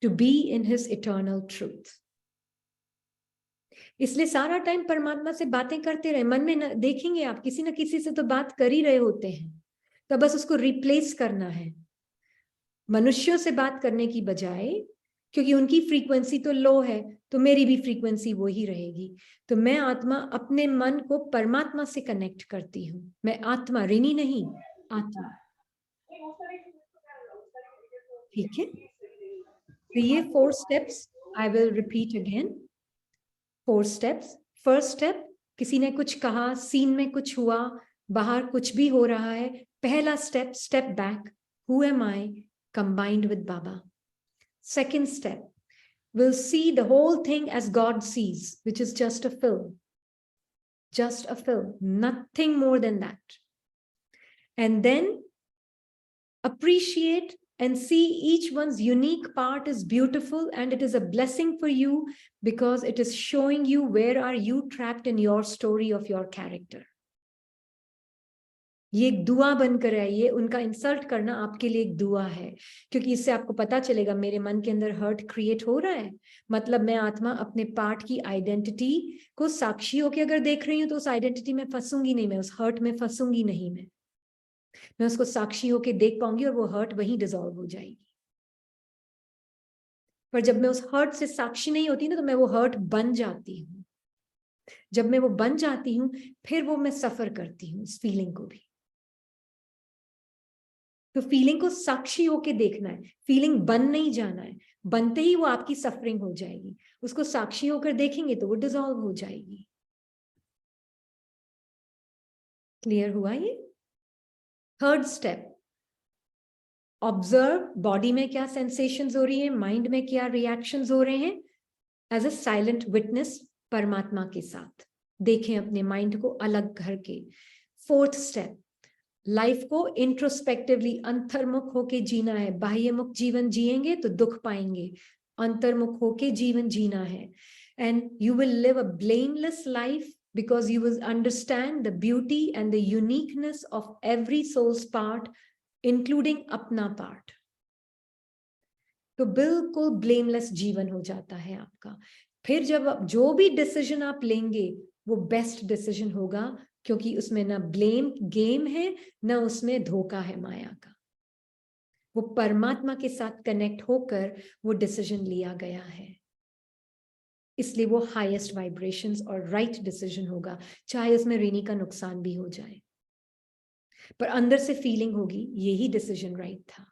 to be in his eternal truth. इसलिए सारा टाइम परमात्मा से बातें करते रहे. मन में देखेंगे आप किसी ना किसी से तो बात कर ही रहे होते हैं, तो बस उसको रिप्लेस करना है. मनुष्यों से बात करने की बजाय, क्योंकि उनकी फ्रीक्वेंसी तो लो है, तो मेरी भी फ्रीक्वेंसी वो ही रहेगी. तो मैं आत्मा अपने मन को परमात्मा से कनेक्ट करती हूँ. मैं आत्मा, रिनी नहीं, आत्मा. ठीक है. तो ये 4 steps I will repeat again. 4 steps. First step, किसी ने कुछ कहा, सीन में कुछ हुआ, बाहर कुछ भी हो रहा है. पहला step, step back. Who am I? Combined with Baba. Second step, we'll see the whole thing as God sees, which is just a film. Just a film, nothing more than that. And then appreciate and see each one's unique part is beautiful, and it is a blessing for you because it is showing you where are you trapped in your story of your character. ये एक दुआ बनकर है. ये उनका insult करना आपके लिए एक दुआ है, क्योंकि इससे आपको पता चलेगा मेरे मन के अंदर हर्ट क्रिएट हो रहा है. मतलब मैं आत्मा अपने पार्ट की आइडेंटिटी को साक्षी होकर अगर देख रही हूँ तो उस आइडेंटिटी में फंसूंगी नहीं, मैं उस हर्ट में फंसूंगी नहीं. मैं उसको साक्षी होकर देख पाऊंगी और वो हर्ट वहीं डिसॉल्व हो जाएगी. पर जब मैं उस हर्ट से साक्षी नहीं होती ना, तो मैं वो हर्ट बन जाती हूँ. जब मैं वो बन जाती हूँ, फिर वो मैं सफर करती हूँ इस फीलिंग को भी. तो फीलिंग को साक्षी होके देखना है, फीलिंग बन नहीं जाना है. बनते ही वो आपकी सफरिंग हो जाएगी. उसको साक्षी होकर देखेंगे तो वो डिसॉल्व हो जाएगी. क्लियर हुआ ये? थर्ड स्टेप, ऑब्जर्व बॉडी में क्या सेंसेशंस हो रही है, माइंड में क्या रिएक्शंस हो रहे हैं, एज अ साइलेंट विटनेस परमात्मा के साथ. देखें अपने माइंड को अलग करके. 4th स्टेप, लाइफ को इंट्रोस्पेक्टिवली अंतर्मुख होके जीना है। बाह्यमुख जीवन जिएंगे तो दुख पाएंगे, अंतर्मुख होके जीवन जीना है। And you will live a blameless life because you will understand the beauty and the uniqueness of every soul's part, including अपना part. तो बिल्कुल ब्लेमलेस जीवन हो जाता है आपका। फिर जब जो भी डिसीजन आप लेंगे वो बेस्ट डिसीजन होगा, क्योंकि उसमें ना ब्लेम गेम है, ना उसमें धोखा है माया का। वो परमात्मा के साथ कनेक्ट होकर वो डिसीजन लिया गया है, इसलिए वो हाईएस्ट वाइब्रेशंस और राइट डिसीजन होगा, चाहे उसमें रीनी का नुकसान भी हो जाए, पर अंदर से फीलिंग होगी यही डिसीजन राइट था।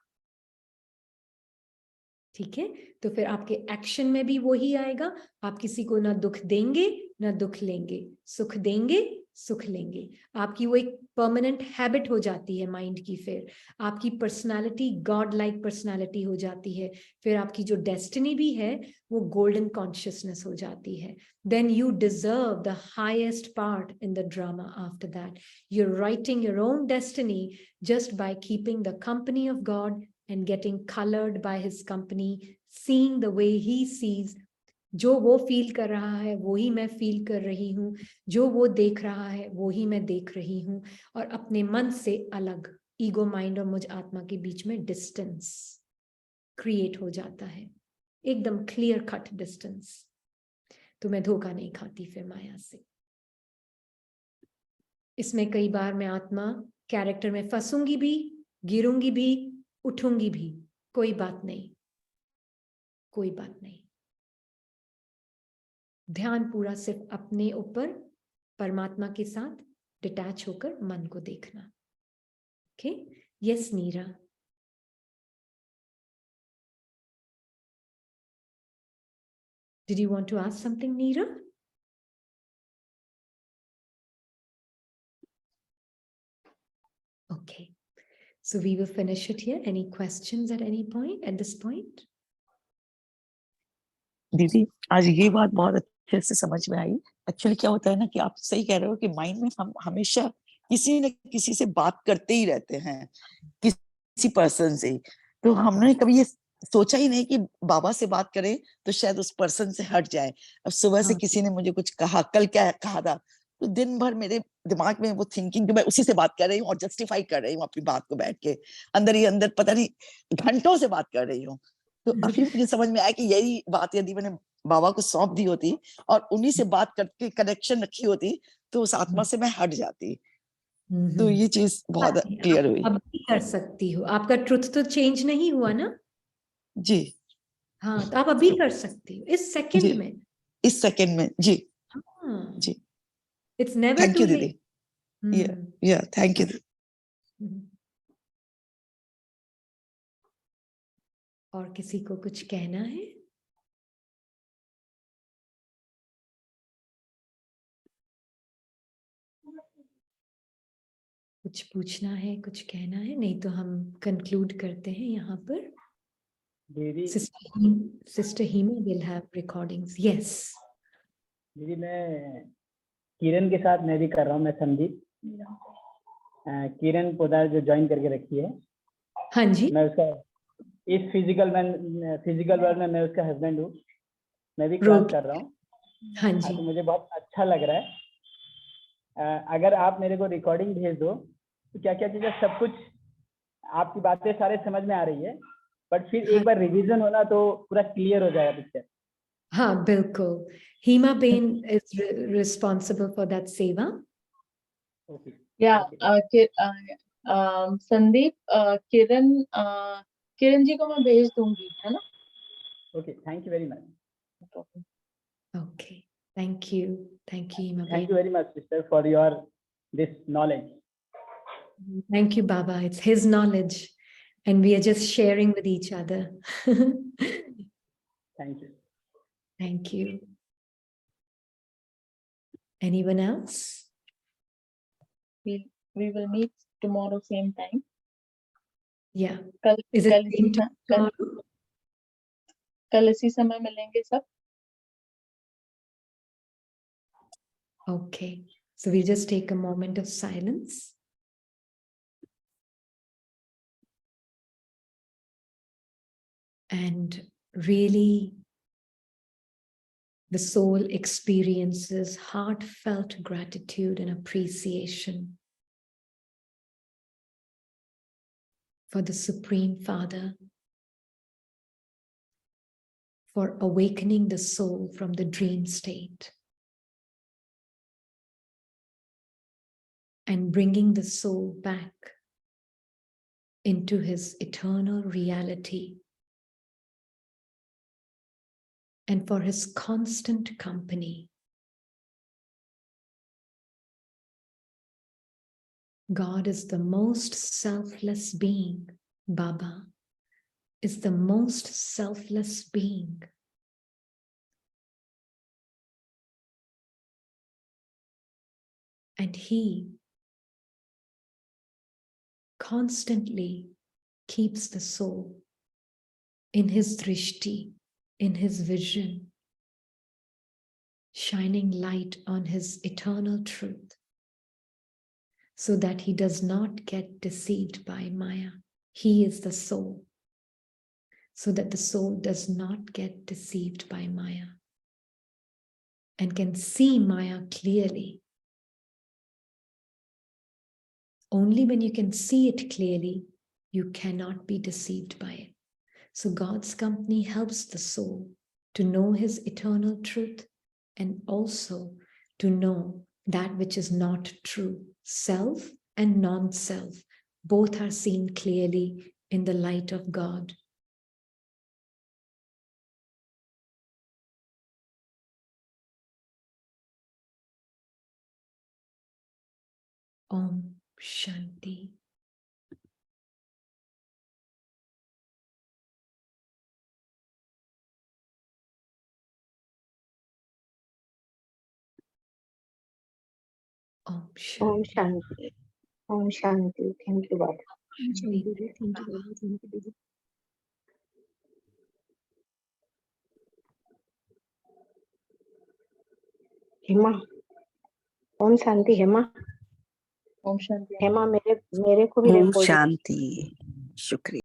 ठीक है, तो फिर आपके एक्शन में भी वही आएगा। आप किसी को ना दुख देंगे ना दुख लेंगे, सुख देंगे सुख लेंगे। आपकी वो एक परमानेंट हैबिट हो जाती है माइंड की। फिर आपकी पर्सनालिटी गॉड लाइक पर्सनालिटी हो जाती है। फिर आपकी जो डेस्टिनी भी है वो गोल्डन कॉन्शियसनेस हो जाती है। Then you deserve the highest part in the drama. After that you are writing your own destiny just by keeping the company of God and getting colored by his company, seeing the way he sees. जो वो feel कर रहा है वो ही मैं feel कर रही हूँ, जो वो देख रहा है वो ही मैं देख रही हूँ, और अपने मन से अलग ईगो माइंड और मुझ आत्मा के बीच में डिस्टेंस क्रिएट हो जाता है, एकदम क्लियर कट डिस्टेंस। तो मैं धोखा नहीं खाती फिर माया से। इसमें कई बार मैं आत्मा कैरेक्टर में फंसूंगी भी, गिरूंगी भी, उठूंगी भी, कोई बात नहीं, कोई बात नहीं। ध्यान पूरा सिर्फ अपने ऊपर परमात्मा के साथ डिटैच होकर मन को देखना। Okay, yes Neera. Did you want to ask something Neera? Okay, so we will finish it here. Any questions at any point, at this point? दीदी आज ये बात बहुत अच्छे से समझ में आई। एक्चुअली क्या होता है ना कि आप सही कह रहे हो कि माइंड में हम हमेशा किसी न किसी से बात करते ही रहते हैं, किसी पर्सन से। तो हमने कभी ये सोचा ही नहीं कि बाबा से बात करें तो शायद उस पर्सन से हट जाए। अब सुबह से किसी ने मुझे कुछ कहा, कल क्या कहा था, तो दिन भर मेरे दिमाग में वो थिंकिंग कि मैं उसी से बात कर रही हूँ और जस्टिफाई कर रही हूँ अपनी बात को, बैठ के अंदर ही अंदर पता नहीं घंटों से बात कर रही हूँ। तो अभी मुझे समझ में आया कि यही बात यदि मैंने बाबा को सौंप दी होती और उन्हीं से बात करके कनेक्शन रखी होती तो उस आत्मा से मैं हट जाती। तो ये चीज बहुत क्लियर हुई। अब भी कर सकती हो, आपका ट्रुथ तो चेंज नहीं हुआ ना जी। हाँ, तो आप अभी कर सकती हो इस सेकंड में, इस सेकंड में। जी हाँ जी, it's never thank to you late. दीदी। या थैंक यू। और किसी को कुछ कहना है? कुछ पूछना है, कुछ कहना है? नहीं तो हम कंक्लूड करते हैं यहाँ पर। दीदी sister Hima will have recordings. Yes दीदी, मैं किरण के साथ मैं भी कर रहा हूँ। मैं संदीप, किरण पोदार जो ज्वाइन करके रखी है। हाँ जी, मैं उसका इस फिजिकल वर्ल्ड में मैं उसका हस्बैंड हूँ। मैं भी क्लास कर रहा हूँ। हाँ जी, तो मुझे बहुत अच्छा लग रहा है। अगर आप मेरे को रिकॉर्डिंग भेज दो तो क्या क्या चीजें, सब कुछ आपकी बातें सारे समझ में आ रही है, बट फिर एक बार रिवीजन होना तो पूरा क्लियर हो जाएगा पिक्चर। हाँ बिल्कुल। Hima Ben is responsible for that सेवा। ओके या संदीप, किरण जी को मैं भेज दूंगी, है ना? Okay, thank you very much. Okay, thank you Hima Thank Bain. you very much, sister, for your this knowledge. Thank you Baba, it's his knowledge and we are just sharing with each other. Thank you. Thank you. Anyone else? We will meet tomorrow same time. Yeah. कल Is it कल same time tomorrow? कल इसी समय मिलेंगे सब। Okay. So we just take a moment of silence. And really, the soul experiences heartfelt gratitude and appreciation for the Supreme Father, for awakening the soul from the dream state and bringing the soul back into his eternal reality, and for his constant company. God is the most selfless being. Baba is the most selfless being. And he constantly keeps the soul in his drishti, in his vision, shining light on his eternal truth, so that he does not get deceived by Maya. He is the soul, so that the soul does not get deceived by Maya and can see Maya clearly. Only when you can see it clearly, you cannot be deceived by it. So God's company helps the soul to know his eternal truth and also to know that which is not true. Self and non-self, both are seen clearly in the light of God. Om Shanti. Om Shanti. Om Shanti. Om Shanti. Thank you, Baba. Hema, Om Shanti. Hema, Om Shanti. Hema, मेरे को भी ओम recording शांति। शुक्रिया।